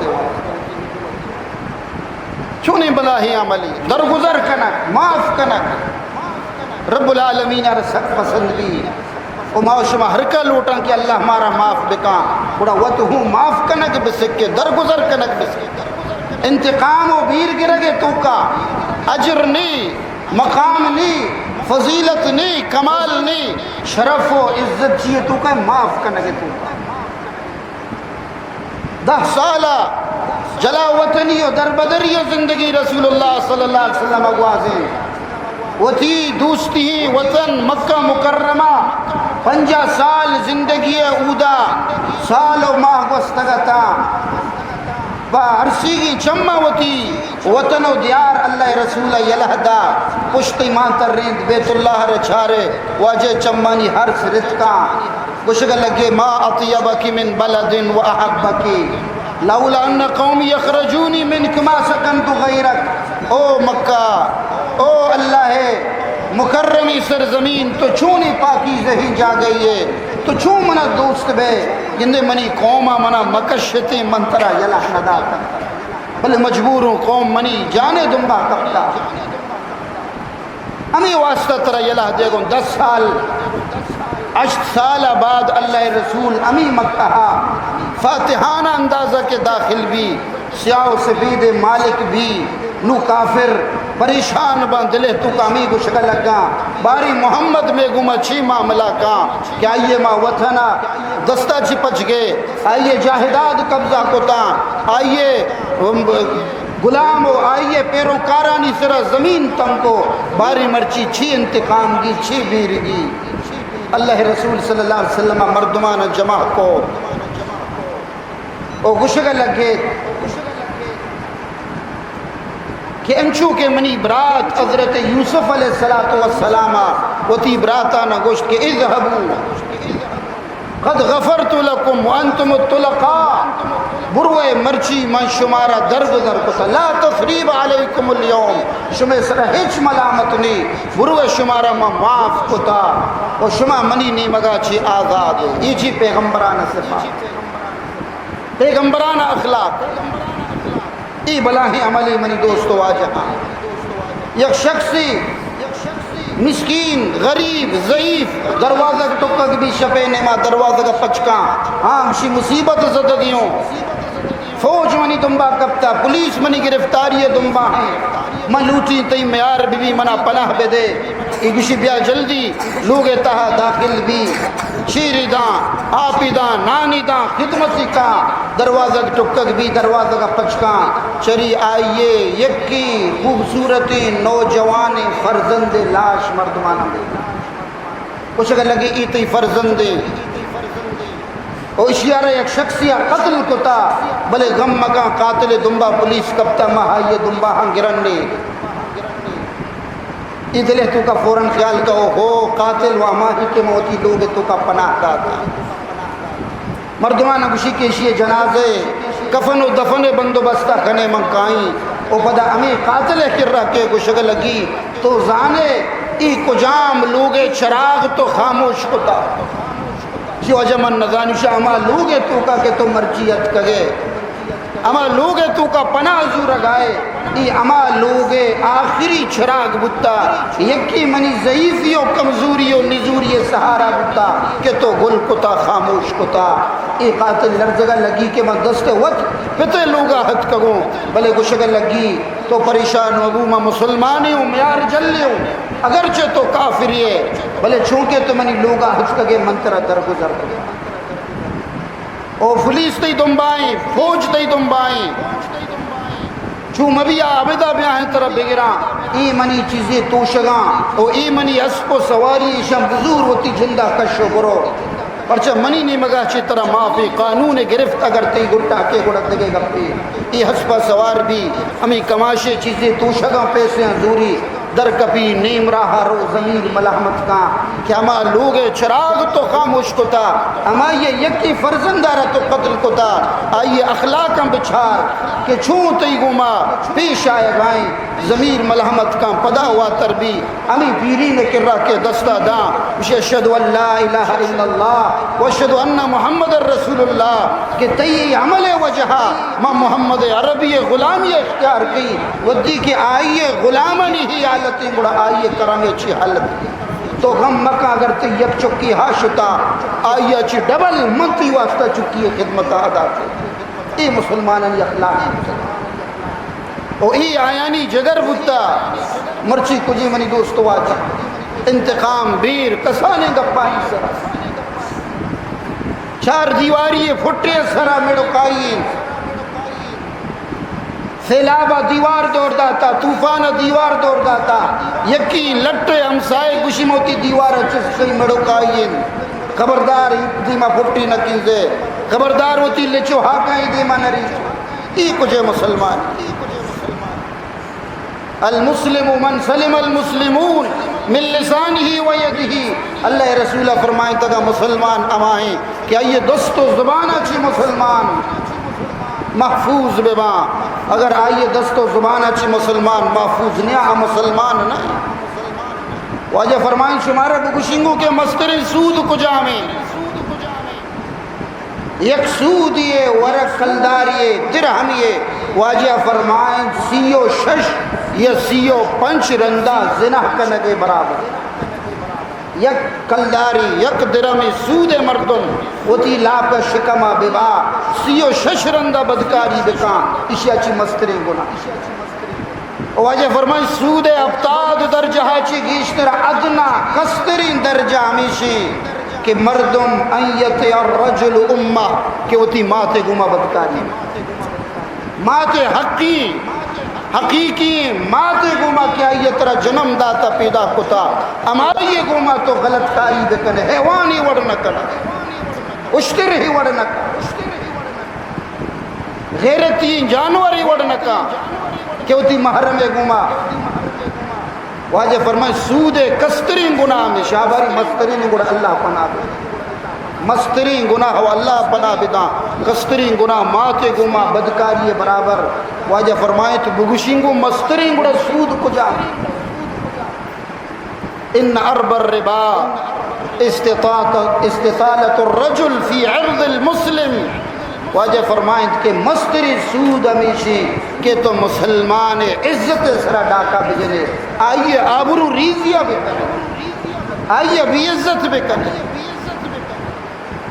چونی بلاہی عملی درگزر کنک معاف کنک رب العالمین رسک پسند بھی او معاشمہ ہرکا لوٹاں کہ اللہ ہمارا معاف بکاں بڑا وقت ہوں معاف کنک بسکے درگزر کنک بسکے. انتقام و بیر گرگے تو کا اجر نہیں مقام نہیں فضیلت نہیں کمال نہیں شرف و عزت چیئے تو کا معاف کنگے تو کا 10 سالہ جلا وطنی و دربدری و زندگی رسول اللہ صلی اللہ علیہ وسلم اگوازیں وہ تھی دوستی ہی وطن مکہ مکرمہ 50 سال زندگی اودا سال و ماہ گستگتا با عرصی کی چمہ وطی وطن و دیار اللہ رسول یلہدا پشتی مانتر ریند بیت اللہ رچھارے واجہ چمانی حرس رتکا کشگا لگے ما اطیبکی من بلد و احبکی لولا ان قوم یخرجونی منک ما سکنت غیرک. او مکہ او اللہ مکرمی سرزمین تو چونی پاکی زہی جا گئی ہے تو چون منا دوست بے جندے منی قومہ منا مکشتی منترہ یلہ ندا کرتا بلے مجبور ہوں قوم منی جانے دنبا کپتا ہمیں واسطہ ترہ یلہ دے گوں 10 سال 8 سال بعد اللہ رسول امی مکہ فاتحانہ اندازہ کے داخل بھی سیاہ و سفید مالک بھی نو کافر پریشان بندلے تو کامی کو شکل لگا باری محمد میں گم اچھی معاملہ کا کہ آئیے ماں وطنہ دستہ چی پچ گئے آئیے جاہداد قبضہ کتا آئیے غلام ہو آئیے پیروں کارانی سرا زمین تم کو باری مرچی چھی انتقام کی چھی بیرگی. اللہ رسول صلی اللہ علیہ وسلم مردمان جمع کو او گشگا لگے کہ انچو کے منی برات حضرت یوسف علیہ السلام وتی براتانا گوشت کہ اذهبوا قد غفرت لکم وانتم الطلقاء بروے مرچی من شمارا درگزر کتا لا تثریب علیکم اليوم شما سر ہیچ ملامت نہیں بروے شمارا من معاف کتا و شما منی نی مگا چی آزاد یہ چی پیغمبرانہ صفات پیغمبرانہ اخلاق ای بلاہی عملی منی دوستو آجہاں یک شخصی مسکین غریب ضعیف دروازہ ٹکک بھی شپے نما دروازہ کا پچکاں ہاں مشی مصیبت زدگیوں فوج منی دنبا کپتا پولیس منی گرفتاری دنبا ہیں من لوٹی تی میار بی بی منا پناہ بے دے گوشی بیا جلدی لوگ تہا داخل بھی شیری داں آپی داں نانی داں خدمتی کا دروازہ ٹکک بھی دروازہ کا پچکاں چری آئیے یکی خوبصورتی نوجوان فرزند لاش مردمانہ دے کچھ اگر لگی ایتی فرزند او اشیارہ ایک شخصیہ قتل کتا بلے غم مکان قاتل دنبا پولیس کبتا مہائی دنبا ہاں گرنے ادلے تو کا فوراں خیال کہو ہو قاتل و ماہی کے موتی لوگ تو کا پناہ داتا مردمان گوشی کے اشیے جنازے کفن و دفن بندوبستہ کھنے منکائیں او پدا ہمیں قاتل کر رہا کے گوشگ لگی تو زانے ای کجام لوگ چراغ تو خاموش کتا جو اجمن نزانی شاہ اما لوگ تو کا کہ تو مرجیت کگے اما لوگ تو کا پناہ زور گائے ای اما لوگ آخری چراغ بتا یکی منی ضعیفی و کمزوری و نزوری سہارا بتا کہ تو گل کتا خاموش کتا ای قاتل لرزگا لگی کہ من دست وقت پتے لوگا حد کگوں بلے گشگا لگی تو پریشان ابو میں مسلمانی ہوں میار جلی ہوں اگرچہ تو کافری ہے بلے چونکہ تو منی لوگا حد کگے منترہ درگزر کگے او فلیس تی دنبائیں فوج تی دنبائیں چون مبیا عبدہ بیاہیں طرف بگران ای منی چیزیں توشگاں او ای منی اسپ و سواری شم بزور ہوتی جندہ کشو برو پرچہ منی نہیں مگا چی طرح معافی قانون گرفت اگر تی گھٹا کے گھڑک دگے گپی ای حسپہ سوار بھی ہمیں کماشے چیزیں توشگاں پیسے حضوری در کبھی نیم راہ رو ضمیر ملحمت کا کہ اما لوگ چراغ تو خاموش کتا اما یہ یکی فرزندارہ تو قتل کتا آئیے اخلاقاں بچھار کہ چھوں تی گما پیش آئے گائیں ضمیر ملحمت کا پدا ہوا تربی امی پیری نے کرا کے دستہ داں اشہدو ان لا الہ الا اللہ واشہدو ان محمد الرسول اللہ کہ تی عمل وجہا ما محمد عربی غلامی اختیار کی ودی کہ آئیے غلامنی ہی حالتی بڑا آئیے کرامی اچھی حالت تو غم مکہ اگر تی یک چکی ہاشتا آئیے اچھی ڈبل منتی واسطہ چکی ہے خدمت آدھا تھی ای مسلمانانی اخلاق او ای آیانی جگر بودتا مرچی کجی منی دوستو آجا انتقام بیر کسانے گپائی سرا چار دیواری پھٹے سرا میڑکائی سیلابہ دیوار دور داتا طوفان دیوار دور داتا یکی لٹے ہمسائے گوشی موتی دیوار چسکی مڑکائیں خبردار دیما پھٹی نکیزے خبردار ہوتی لچو ہاکائیں دیما نری ای کجھے مسلمان المسلم من سلم المسلمون من لسانہی و یدہی اللہ رسولہ فرمائیں تگا مسلمان امائیں کہ یہ دست و زبان اچھی مسلمان محفوظ بے ماں اگر آئیے دست و زبان اچھی مسلمان محفوظ نہیں مسلمان نہیں واجہ فرمائیں شمارہ بگشنگوں کے مسترین سود کو جامیں یک سود یہ ورق کلداری درہم یہ واجہ فرمائیں سیو شش یا سیو پنچ رندہ زنہ کنگے برابر یک کلداری یک درمی سود مردم وتی لاپ شکما ببا سیو شش رندہ بدکاری بکان اشیا چی مستری گنا واجہ فرمائیں سود ابتاد درجہ چی گیشتر ادنا کسترین درجہ ہمیشی کہ مردم ایت الرجل امہ کہ وتی مات گما بدکاری مات حقیقی مات گما کیا یہ طرح جنم داتا پیدا کتا ہمارا یہ گما تو غلط کاری بکنے حیوانی وڑ نہ کنا اشتر ہی وڑ نہ کنا غیرتی جانوری وڑ نہ کنا کہ ہوتی محرم گما واجہ فرمائے سود کسترین گناہ میں شاباری مسترین گناہ اللہ پناہ دے مسترین گناہ ہو اللہ پناہ بدا کسترین گناہ مات گما بدکاری برابر واجہ فرمائے تو بگشنگو مسترین گناہ سود کو جا ان عرب الربا استطالت الرجل فی عرض المسلم واجہ فرمائیں کہ مستری سود ہمیشی کہ تو مسلمان عزت سرا ڈاکہ بجنے آئیے آبرو ریزیہ بکنے آئیے بھی عزت بکنے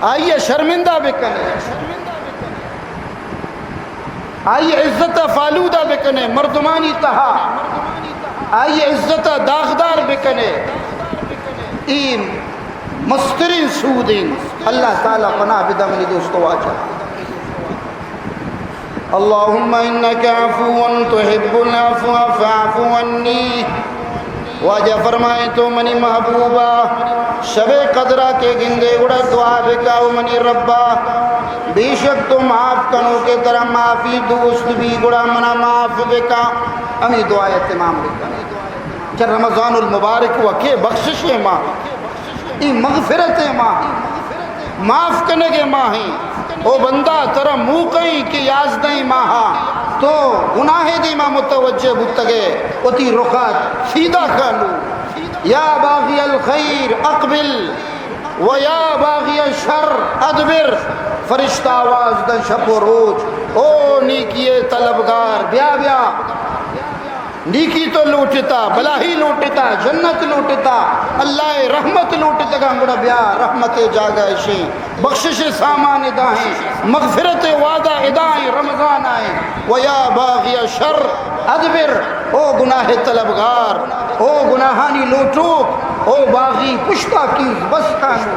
آئیے شرمندہ بکنے آئیے عزت فالودہ بکنے مردمانی تہا آئیے عزت داغدار بکنے این مسترین سودین اللہ تعالیٰ پناہ بدا منی دوستو واجہ اللہم انکا عفو تحب العفو فاعفو عنی واجہ فرمائے تو منی محبوبہ شب قدرہ کے گندے گڑا دعا بکاو منی ربا بے شک تو معاف کنو کے طرح معافی دوست بھی گڑا منا معاف بکا امی دعا اہتمام بکا چل رمضان المبارک وکے بخشش ماں ای مغفرت ماں معاف کرنے کے ماں ہیں او بندہ ترہ موقعی کی یازدیں ماہا تو گناہ دی ماں متوجہ بتگے اتی رخات سیدھا کھالو یا باغی الخیر اقبل و یا باغی الشر ادبر فرشتہ آواز دا شب و روز او نیکیے طلبگار بیا بیا نیکی تو لوٹتا بلاہی لوٹتا جنت لوٹتا اللہ رحمت لوٹتا گا انگڑا بیا رحمت جاگائشیں بخشش سامان ادائیں مغفرت وعدہ ادائیں رمضان آئیں ویا باغی شر ادبر او گناہ طلبگار او گناہانی لوٹو او باغی پشتا کی بس کانو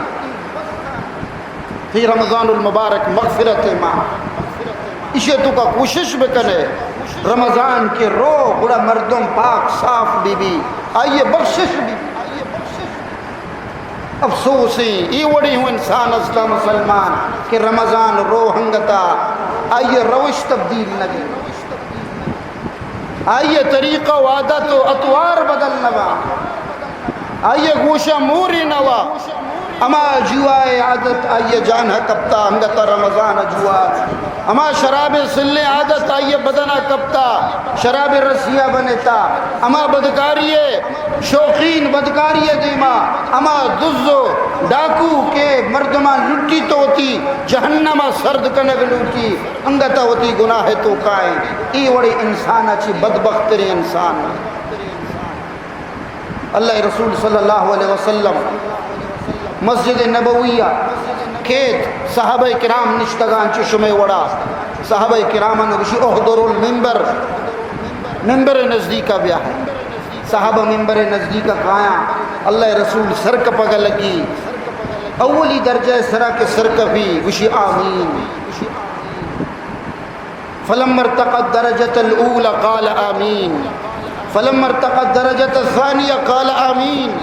فی رمضان المبارک مغفرت ماں اسے تو کا کوشش بکنے رمضان کے رو بڑا مردم پاک صاف بی بی آئیے بخشش بھی افسوسی ای وڑی ہوں انسان اسلام مسلمان کہ رمضان رو ہنگتا آئیے روش تبدیل نگے آئیے طریقہ وعدت و اطوار بدل نوا آئیے گوشہ موری نوا اما جوائے عادت آئیے جان کبتا ہنگتا رمضان جوائے اما شراب سلنے عادت آئیے بدنہ کبتا شراب رسیہ بنتا اما بدکاریے شوقین بدکاریے دیما اما دزو ڈاکو کے مردمان لٹی تو ہوتی جہنم سرد کنگ لوٹی انگتا ہوتی گناہ تو کائیں ای وڑی انسان اچھی بدبخت تری انسان اللہ رسول صلی اللہ علیہ وسلم مسجد نبویہ کھیت صحابہ کرام نشتگان چشم وڑا صحابہ کرام نگشی احضر المنبر منبر نزدیکہ بیا ہے صحابہ منبر نزدیکہ کھایا اللہ رسول سرک پگا لگی اولی درجہ سرا کے سرک بھی وشی آمین فلما ارتقت درجة الأولى قال آمین فلما ارتقت درجة الثانية قال آمین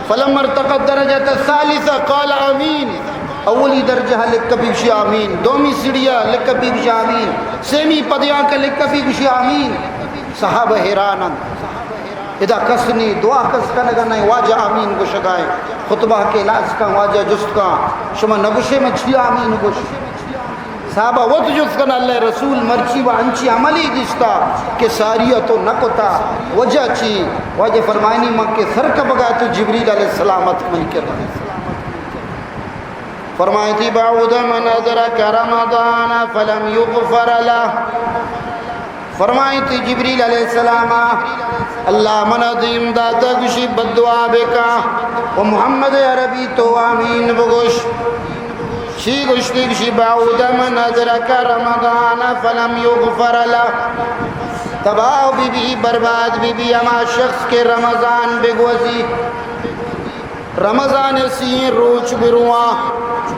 فلما ارتقت درجة الثالثة قال آمین اولی درجہ لکھ کبھی بشی آمین دومی سڑیا لکھ کبھی بشی آمین سیمی پدیاں کا لکھ کبھی بشی آمین صحابہ حیرانن ادا کسنی دعا کس کا نگا نہیں واجہ آمین کو شکائیں خطبہ کے علاج کا واجہ جست کا شما نگوشے میں چھی آمین گوش صحابہ وقت جست کا اللہ رسول مرچی و انچی عملی جستا کہ ساریہ تو نکتا وجہ چی واجہ فرمائنی مکہ سر کا بگا تو جبریل علیہ السلامت من کے رہے فرمائی تھی بعود من ادرک رمضان فلم یغفر لہ فرمائی تھی جبریل علیہ السلام اللہ من عظیم داتا گشی بدعا بکا و محمد عربی تو آمین بگوش شی گشتی گشی بعود من ادرک رمضان فلم یغفر لہ تباہ بی بی برباد بی بی اما شخص کے رمضان بگوزی رمضان سی روچ برواں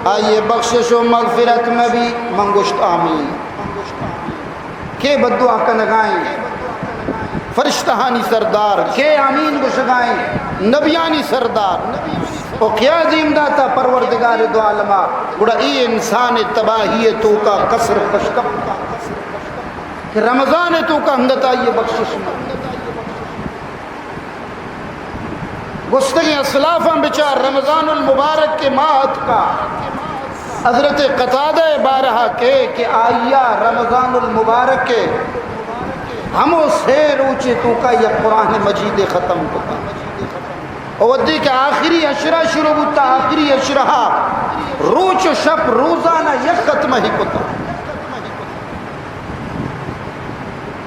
آئیے بخشش و مغفرت میں بھی منگشت آمین کے بدعا کا نگائیں فرشتہانی سردار کے آمین کو شگائیں نبیانی سردار او کیا عظیم داتا پروردگار دو عالمہ گوڑا ای انسان تباہی تو کا قصر پشکب کہ رمضان تو کا ہندتا یہ بخشش میں گستگی اسلافاں بچار رمضان المبارک کے ماہت کا حضرت قتادہ بارہا کہ آئیا رمضان المبارک کے ہمو سے روچے تو کا یہ قرآن مجید ختم ہوتا ودی کہ آخری اشرہ شروع ہوتا آخری اشرہ روچ و شب روزانہ یہ ختم ہی کتا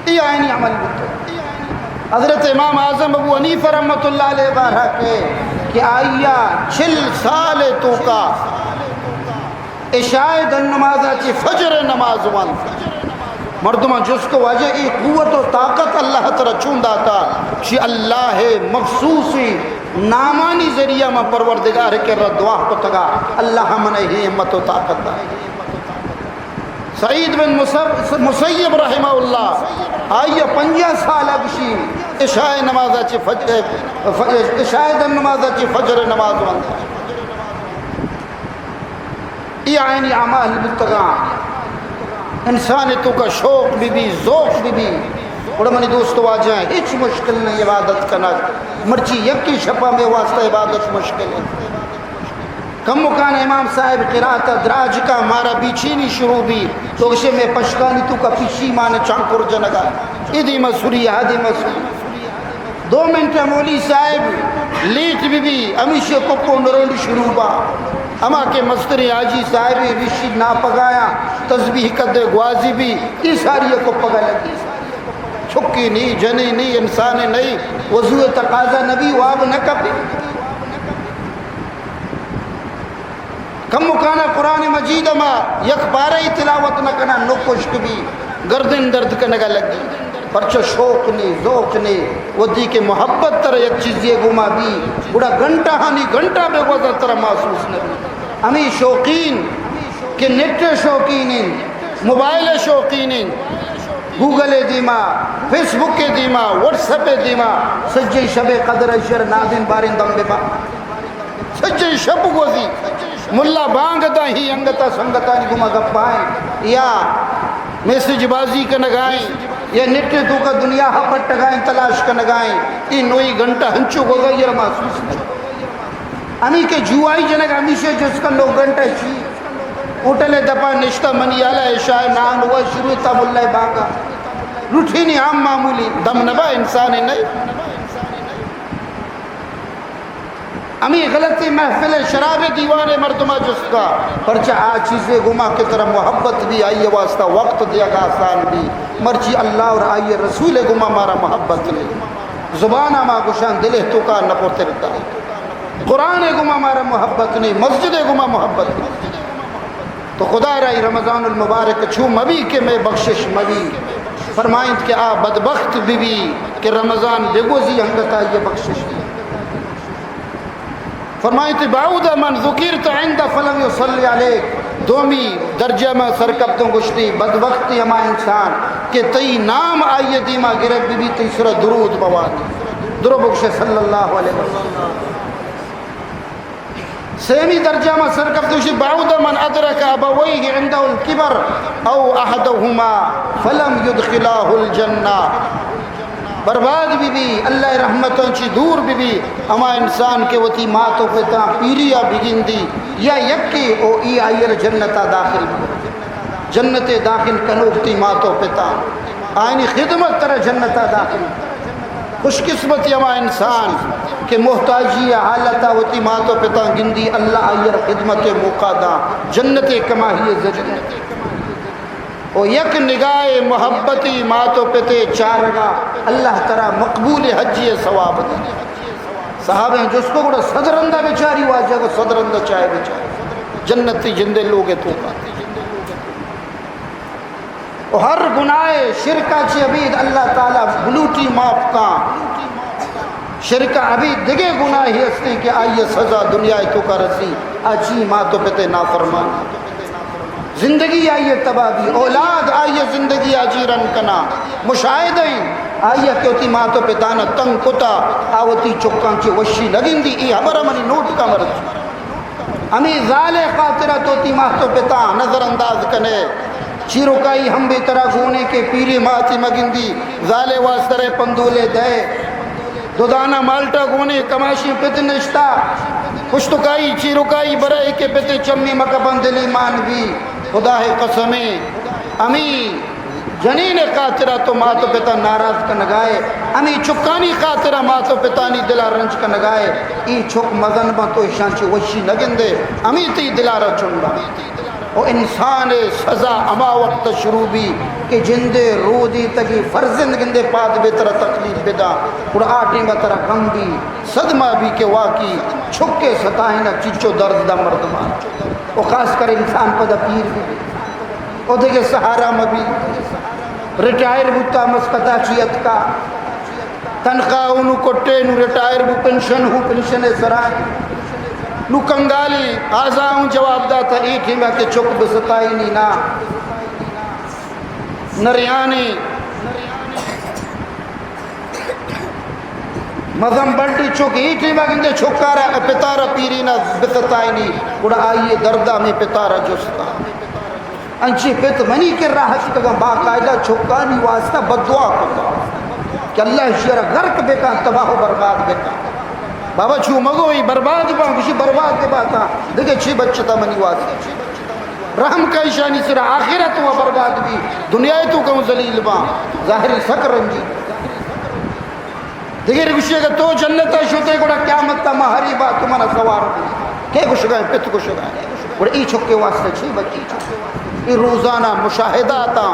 یہ آئینی عمل ہوتا حضرت امام اعظم ابو حنیفہ رحمت اللہ علیہ بارہ کہ آئیا 6 سال تو کا عشاء دن نمازہ چی فجر نماز وان مردمہ جس کو وجہ ای قوت و طاقت اللہ تعالی چوندہ تھا چی اللہ مخصوصی نامانی ذریعہ میں پروردگار کے دعا کو تگا اللہ منہ ہی ہمت و طاقت دا. سعید بن مسیب رحمہ اللہ آئیے 50 سال اگشی عشاء نمازہ چی فجر نماز وانتا یہ آئینی عمال بتگا انسان تو کا شوق بھی ذوق بھی بڑا منی دوستو آ جائیں ہیچ مشکل نہیں عبادت کرنا مرچی یکی شپا میں واسطہ عبادت مشکل ہے. کم مکان امام صاحب قرآت دراج کا مارا بیچینی شروع بھی تو اسے میں پشکانی تو کا پیچھی مانے چانکور جنگا ادھی مسوری آدھی مسوری 2 منٹ مولی صاحب لیٹ بھی امیشے کپو نرولی شروع با اما کے مستری آجی صاحبی رشید نہ پگایا تسبیح قدر گوازی بھی یہ ساری کو پگا لگی چھکی نہیں جنی نہیں انسان نہیں وضوع تقاضا نبی واب نہ کپی کم مکانا قرآن مجید اما یک بارہ تلاوت نہ کنا نکشک بھی گردن درد کنگا لگی پرچہ شوق نہیں ذوق نہیں ودی کے محبت تر یک چیز یہ گما بھی بڑا گھنٹہ ہانی گھنٹہ بے وزر تر محسوس نہیں. ہمیں شوقین کہ نیٹ شوقین موبائل شوقین گوگل دیما فیس بک دیما واٹس ایپ دیما سجی شب قدر شر نادن بارن دم بے با سجی شب گوزی ملا بانگتا ہی انگتا سنگتا نہیں گما گپائیں یا میسج بازی کا نگائیں یا نیٹ تو کا دنیا ہپٹ ٹگائیں تلاش کا نگائیں یہ نوئی گھنٹہ ہنچو گوگا یہ محسوس نہیں. امی کے جوائی جنگ ہمیشہ جس کا 9 گھنٹہ چی اٹھلے دپا نشتہ منی آلہ عشاء نان ہوا شروع تب اللہ باقا روٹینی عام معمولی دم نبا انسان نہیں. امی غلطی محفل شراب دیوانے مردمہ جس کا پرچہ آج چیزیں گما کی طرح محبت بھی آئیے واسطہ وقت دیا گا آسان بھی مرچی اللہ اور آئیے رسول گما مارا محبت نہیں زبان آما گشان دلے تو کا نپوتے رہتا قرآن گما مارا محبت نہیں مسجد گما محبت نہیں. تو خدا رہی رمضان المبارک چھو مبی کے میں بخشش مبی فرمائیں کہ آ بدبخت بھی کہ رمضان بگوزی ہنگتا یہ بخشش نہیں. فرمائیں کہ بعود من ذکرت عند فلم یصلی علیک دومی درجہ میں سرکب تو گشتی بدبختی ہما انسان کہ تی نام آئیے دیما گرد بھی تیسرا درود بوانی درو بخش صلی اللہ علیہ وسلم. سیمی درجہ میں سرکب تو گشتی بعود من ادرک ابویہ عند الکبر او احدہما فلم یدخلاہ الجنہ برباد بھی اللہ رحمتوں چی دور بھی اما انسان کے وطی ماتو پتا پیریا بگن دی یا یکی او ای آئیر جنتا داخل جنت داخل کنوکتی ماتو پتا آئینی خدمت تر جنتا داخل. خوش قسمتی اما انسان کہ محتاجی حالتا وطی ماتو پتا گندی اللہ آئیر خدمت موقع دا جنت کماہی زجنت او یک نگاہ محبتی ماتو پتے چارگا اللہ تعالی مقبول حجی ثواب دے. صحابہ ہیں جس کو گوڑا صدرندہ بیچاری واجہ کو صدرندہ چاہے بیچاری جنتی جندے لوگے تو کا او ہر گناہ شرکہ چی عبید اللہ تعالی بلوٹی معاف کا شرکہ عبید دگے گناہ ہی استے کہ آئیے سزا دنیا تو کا رسی آجی ماتو پتے نافرمان زندگی آئیے تباہی اولاد آئیے زندگی آجیرن کنا مشاہدیں آئیے کیوتی ماتو پتانا تنگ کتا آوتی چکان چی وشی لگن دی ای حبر منی نوٹ کا مرد امی ظال خاطرہ توتی ماتو پتا نظر انداز کنے چیروکائی ہم بھی طرح گونے کے پیری ماتی مگن دی ظال واسطرے پندولے دے دودانا مالٹا گونے کماشی پت نشتا کشتکائی چیروکائی برائے کے پتے چمی مکبندلی مان بھی خدا قسمیں امی جنین قاترہ تو ماتو پتا ناراض کا نگائے امی چکانی قاترہ ماتو پتانی دلا رنج کا نگائے ای چک مزن با تو شانچی وشی نگن دے امی تی دلارہ چنڈا او انسان سزا اما وقت شروع بھی کہ جندے رو دی تکی فرزند گندے پاد بے طرح تکلیف بدا اور آٹیں با طرح غم بھی صدمہ بھی کہ واقعی چھکے ستائنہ چچو درد دا مردمان او خاص کر انسان پدا پیر بھی او دیکھے سہارا مبی ریٹائر بتا مسکتا چیت کا تنخواہ انو کٹے نو ریٹائر بو پنشن ہو پنشن سرائے نو کنگالی آزاؤں جواب داتا ایک ہی میں کہ چک بسطائی نی نا نریانی مذہم بلٹی چک ایک ہی میں کہ چھکارا پتارا پیری نا بسطائی نی کڑا آئیے دردہ میں پتارا جستا انچی پت منی کر رہا ہے باقاعدہ چھکانی واسطہ بدعا کرتا کہ اللہ شیرہ غرق بکا تباہ و برباد بکا بابا چھو مگوئی برباد با کسی برباد کے باتا دیکھے چھ بچتا منی واسطہ رحم کا اشانی سر آخرت و برباد بھی دنیا تو کہوں ذلیل با ظاہری سکر رنجی دیکھے رکشی اگر تو جنتا شوتے گوڑا قیامت تا مہاری بات تمہارا سوار کہ کچھ گئے پت کچھ گئے گوڑا ای چھکے واسطے چھ بچی ای روزانہ مشاہدہ آتا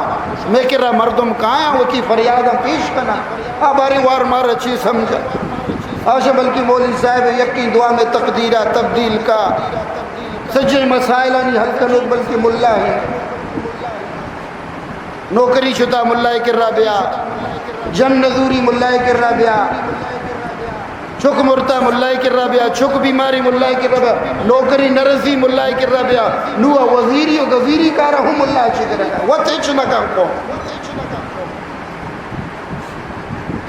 میں کر رہا مردم کہاں وہ کی فریادہ پیش کرنا آباری وار مارا چیز سمجھا آج بلکہ مولی صاحب یقین دعا میں تقدیرہ تبدیل کا سجے مسائلہ نہیں حل کنو بلکہ ملا ہے نوکری شدہ ملہ کر رہا بیا جن نظوری ملہ کر رہا بیا چھک مرتا ملہ کر رہا بیا چھک بیماری ملہ کر رہا بیا نوکری نرزی ملہ کر رہا بیا نوہ وزیری و غزیری کارا ہوں ملہ کر رہا وہ تیچ نکا کو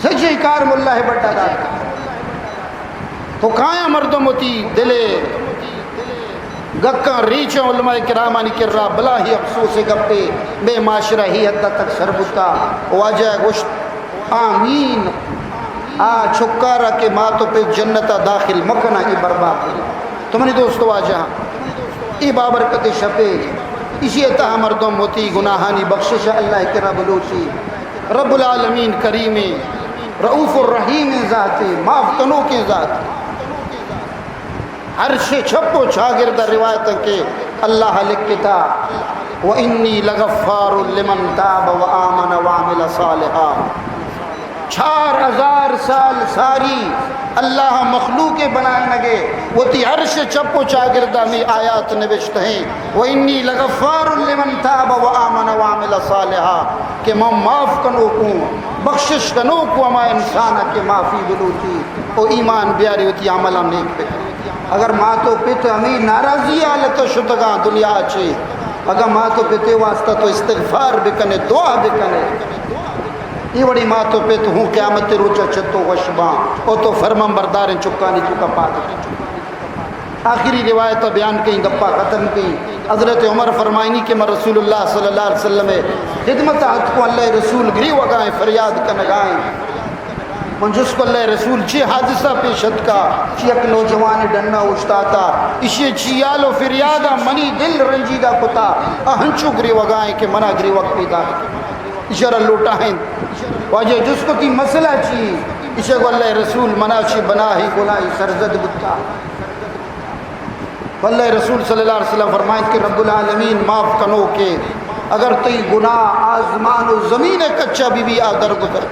سجے کار ملہ بڑھا داتا تو کھایا مردم ہوتی دلے گکاں ریچاں علماء کرامانی کر رہا بلا ہی افسوس گپے بے معاشرہ ہی حد تک سربتا واجہ گوشت آمین چھکارا کے ماتو پہ جنتا داخل مکنا ای برباد ہے تو منی دوستو واجہ ای بابرکت شپے اسی اتہا مردم ہوتی گناہانی بخشش اللہ کرا بلوچی رب العالمین کریم رؤوف الرحیم ذاتی معاف کنو کے ذاتی عرش چھپو چھاگردہ روایت کے اللہ لکھتا وَإِنِّي لَغَفَّارٌ لِمَنْ تَابَ وَآمَنَ وَعَمِلَ صَالِحًا 4000 سال ساری اللہ مخلوق بنائے لگے وہ تی عرش چپو چاگردہ میں آیات نوشت ہیں وَإِنِّي لَغَفَّارٌ لِمَنْ تَابَ وَآمَنَ وَعَمِلَ صَالِحًا کہ میں معاف کنو کو بخشش کنو کو اما انسانہ کے معافی بلوچی او ایمان بیاری ہوتی عملہ نیک بکر اگر ماں تو پت ہمیں ناراضی آلتا شدگاں دنیا چھے اگر ماں تو پتے واسطہ تو استغفار بکنے دعا بکنے یہ بڑی ماں تو پت ہوں قیامت روچہ چھتو غشباں او تو فرمان برداریں چکانی چکا پاتا آخری روایت بیان کہیں گپا ختم کی حضرت عمر فرمائنی کہ میں رسول اللہ صلی اللہ علیہ وسلم خدمت حد کو اللہ رسول گری وگائیں فریاد کا نگائیں من جس کو اللہ رسول چی حادثہ پیشت کا چی ایک نوجوان ڈننا اچھتاتا اسی چیالو فریادہ منی دل رنجیدہ کتا اہنچو گری وگائیں کہ منا گری وقت پیدا اشارہ لوٹا ہیں واجہ جس کو تی مسئلہ چی اسے کو اللہ رسول منا چی بنا ہی گناہی سرزد بتا اللہ رسول صلی اللہ علیہ وسلم فرمائیں کہ رب العالمین معاف کنو کے اگر تی گناہ آزمان و زمین کچا بی بی آدر گزر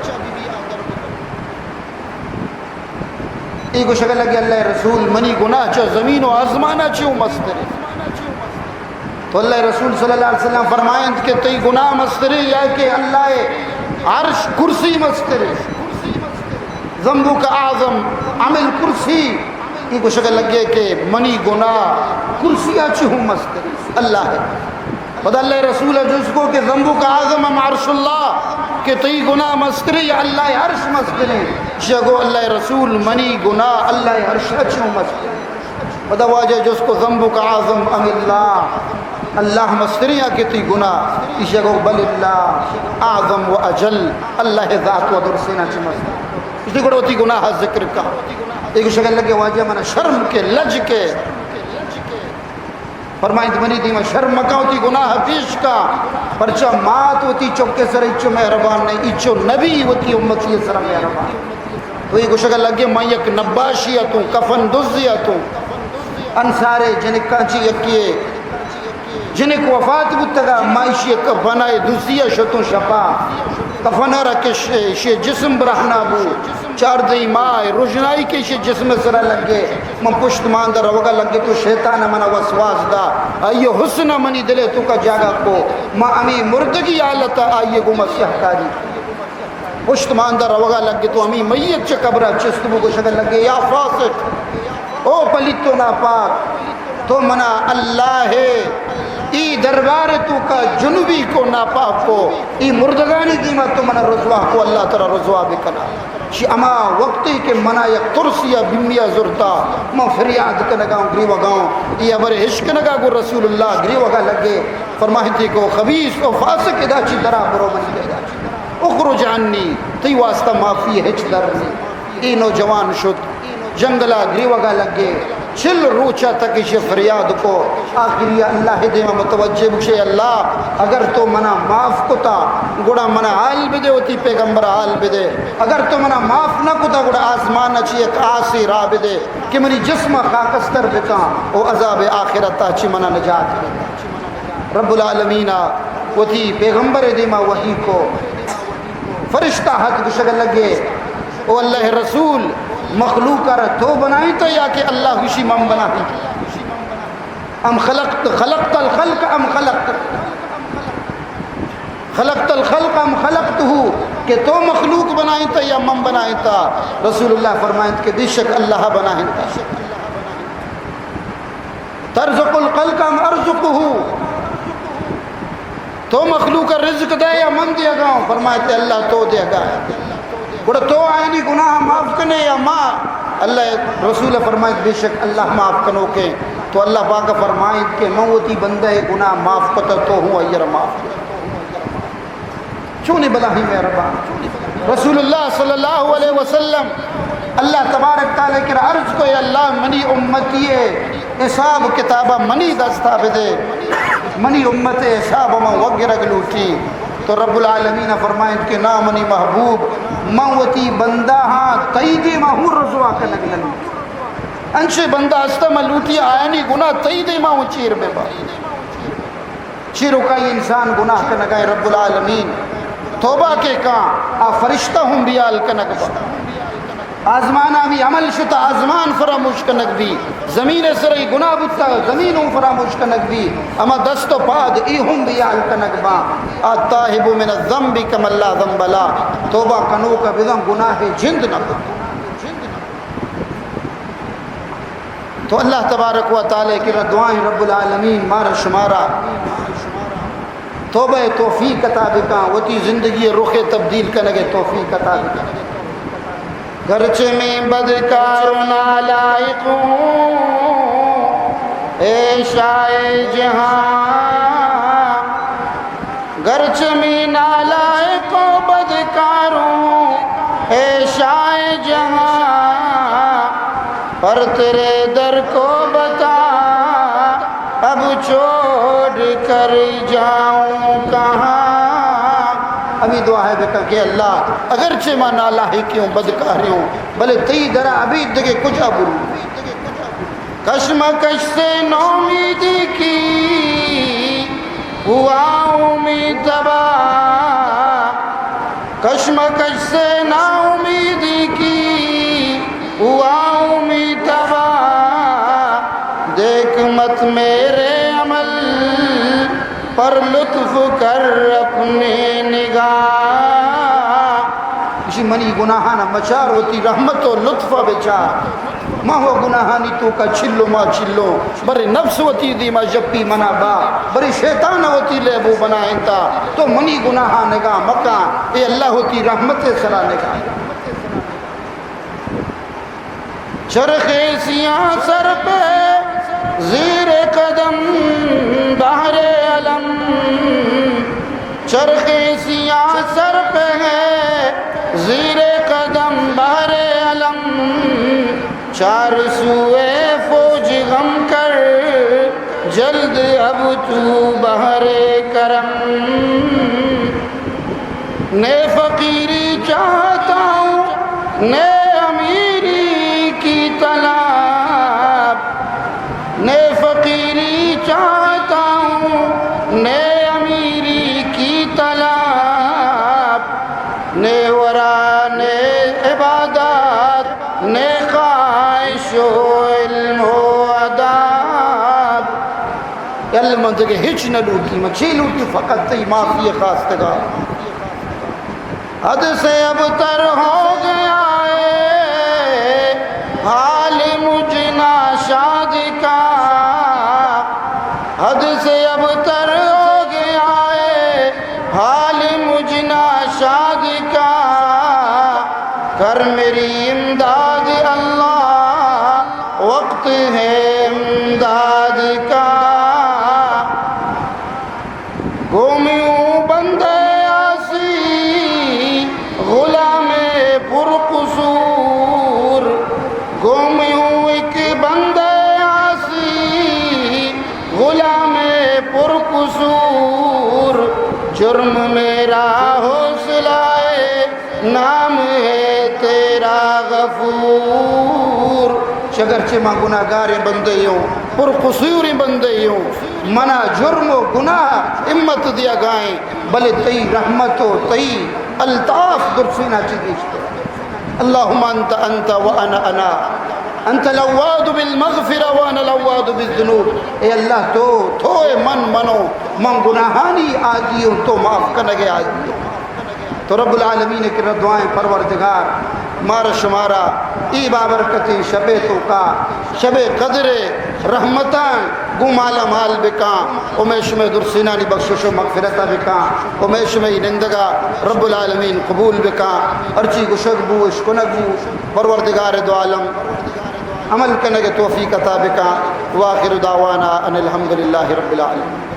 ایک شکل لگے اللہ رسول منی گناہ چا زمین و آزمانہ چیوں مسترے تو اللہ رسول صلی اللہ علیہ وسلم فرمائیں کہ تی گناہ مسترے یا کہ اللہ عرش کرسی مسترے ذنبو کا اعظم عمل کرسی ایک شکل لگے کہ منی گناہ کرسی چیوں مسترے اللہ ہے خدا اللہ رسول جس کو کہ ذنبو کا اعظم ہم عرش اللہ کہ تی گناہ مستری یا اللہ عرش مستری شگو اللہ رسول منی گناہ اللہ عرش اچھو مستری خدا واجہ جس کو ذنبو کا اعظم ام اللہ مستری یا کہ تی گناہ شگو بل اللہ اعظم و اجل اللہ ذات و درسینا چھ مستری اس لیے ہوتی گناہ ذکر کا ایک شکل لگے واجہ منا شرم کے لج کے فرمائیں منی دیما شرم مکہ ہوتی گناہ پیش کا پرچہ مات ہوتی چوکے سر اچھو مہربان نہیں اچھو نبی ہوتی امتی سر مہربان تو یہ شکل لگے میں یک نباشیتوں کفن دزیتوں انسارے جنہیں کانچی یکیے جنہیں کو وفات بتگا مائشی کفنائے دزیہ شتوں شپا کفن رکش شی جسم برہنا بو چار دی ماں روشنائی کے شی جسم سرا لگے من پشت مان در روگا لگے تو شیطان منا وسواس دا آئیے حسن منی دلے تو کا جاگا کو ماں امی مردگی آلتا آئیے گو مسیح کاری پشت مان در روگا لگے تو امی میت چا قبرہ چست بو کو شکل لگے یا فاسق او پلیت تو ناپاک تو منا اللہ ہے ای دربار تو کا جنوبی کو ناپاک کو ای مردگانی دیما تو منا رضوا کو اللہ تعالی رضوا بکنا شی اما وقتی کے منا یک ترسیا بمیا زرتا ما فریاد کنگاؤں گری وگاؤں ای ابر عشق نگا گو رسول اللہ گری وگا لگے فرمائیتی کو خبیث و فاسق ادا چی درہ برو منی ادا چی اخرج عنی تی واسطہ معافی ہچ درنی ای نوجوان شد جنگلہ گری وگا لگے چل روچا تک اسے فریاد کو آخری اللہ دیما متوجہ بکشے اللہ اگر تو منا معاف کتا گوڑا منا حال بدے ہوتی پیغمبر حال بدے اگر تو منا معاف نہ کتا گوڑا آسمان اچھی ایک آسی راہ بدے کہ منی جسم خاکستر بکا او عذاب آخرتا چی منا نجات بدے رب العالمین وتی پیغمبر دیما وحی کو فرشتہ حد کشگل لگے او اللہ رسول مخلوق کر تو بنائی تو یا کہ اللہ خوشی من بنائی ام خلقت الخلق ام خلقت الخلق ام خلقته کہ تو مخلوق بنائی تا یا من بنائی تا رسول اللہ فرمائیں کہ بے شک اللہ بنائی تا ترزق الخلق ام ارزقه تو مخلوق کا رزق دے یا من دے گا فرمائیں کہ اللہ تو دے گا بڑا تو آئینی گناہ معاف کنے یا ماں اللہ رسول فرمائد بے شک اللہ معاف کنو کے تو اللہ پاک فرمائد کہ موتی بندہ گناہ معاف کتا تو ہوں ایر معاف چونے بلا ہی میربا رسول اللہ صلی اللہ علیہ وسلم اللہ تبارک تعالیٰ کے عرض کو یا اللہ منی امتی حساب کتابہ منی دستا بدے منی امت حساب میں وگرگ لوٹی تو رب العالمین فرمائیں کہ نا منی محبوب موتی بندہ ہاں تیدی ماہو رضوا کا نگلن انشے بندہ استا ملوٹی آیانی گناہ تیدی ماہو چیر بے با چیرو کا یہ انسان گناہ کا نگائے رب العالمین توبہ کے کان آ فرشتہ ہوں بیال کا نگبا آزمانہ بھی عمل شتا آزمان فراموش کنک بھی زمین سرئی گناہ بتا زمینوں فراموش کنک بھی اما دست و پاد ایہم بیال کنک با آتاہب من الذنب کم اللہ ذنبلا توبہ کنو کا بذن گناہ جند نہ کتا تو اللہ تبارک و تعالی کی دعائیں رب العالمین مارا شمارا توبہ توفیق عطا بکا وتی زندگی رخ تبدیل کنگے توفیق عطا بکا گرچہ میں بدکار نالائقوں اے شاہ جہاں گرچہ میں نالائقوں بدکاروں اے شاہ جہاں پر تیرے در کو بتا اب چھوڑ کر جاؤں کہاں ابھی دعا ہے بیٹا کہ اللہ اگرچہ میں نالاحق ہوں بدکار ہوں بلے تی درہ ابھی دگے کجا برو کشمکش سے نومیدی کی ہوا امید تباہ کشمکش سے ناامیدی کی ہوا امید تباہ دیکھ مت میرے عمل پر لطف کر اپنے نگاہ اسی منی گناہانا مچار ہوتی رحمت و لطف بچار ماں ہو گناہانی تو کا چھلو ماں چھلو برے نفس ہوتی دی ماں جپی منا با برے شیطان ہوتی لے بو بنائیں تا تو منی گناہانگا مکان اے اللہ ہوتی رحمت سرانگا چرخ سیاں سر پہ زیر قدم بحر علم چرخ سیاہ سر پہ ہے زیر قدم بحر علم چار سوئے فوج غم کر جلد اب تو بحر کرم نے فقیری چاہتا ہوں نے امیری کی طلب نے فقیری چاہتا ہوں نے امیری کی طلب یل منزے کے ہچ نہ لوٹی مچھی لوٹی فقط تی معافی خواستگار حد سے اب تر ہو گیا ہے حال مجھ ناشاد کا حد سے اب تر ہو گیا ہے حال مجھ ناشاد کا کر میری امداد اللہ وقت ہے امداد کا گومیوں بندے آسی غلام پرقصور گومیوں ایک بندے آسی غلام پرقصور جرم میرا حوصلہ نام ہے تیرا غفور شگرچہ ماں گناہگاریں بندے ہوں پرقصوری بندے ہوں منا جرم و گناہ امت دیا گائیں بلے تی رحمت و تی الطاف درسینا چکیشتے اللہم انت وانا انت لواد بالمغفرہ وانا لواد بالذنوب اے اللہ تو اے من منو من گناہانی آجی ہوں تو معاف کرنگے آجی ہوں تو رب العالمین کی دعائیں پروردگار مارا شمارا ای بابرکتی شب تو کا شب قدر رحمتان گو مالا مال بکان امیش میں درسینانی بخشش و مغفرتا بکان امیش میں نندگا رب العالمین قبول بکان ارچی گشک بو اشکنک بو پروردگار دو عالم عمل کرنے کے توفیق عطا بکان واخر دعوانا ان الحمدللہ رب العالمین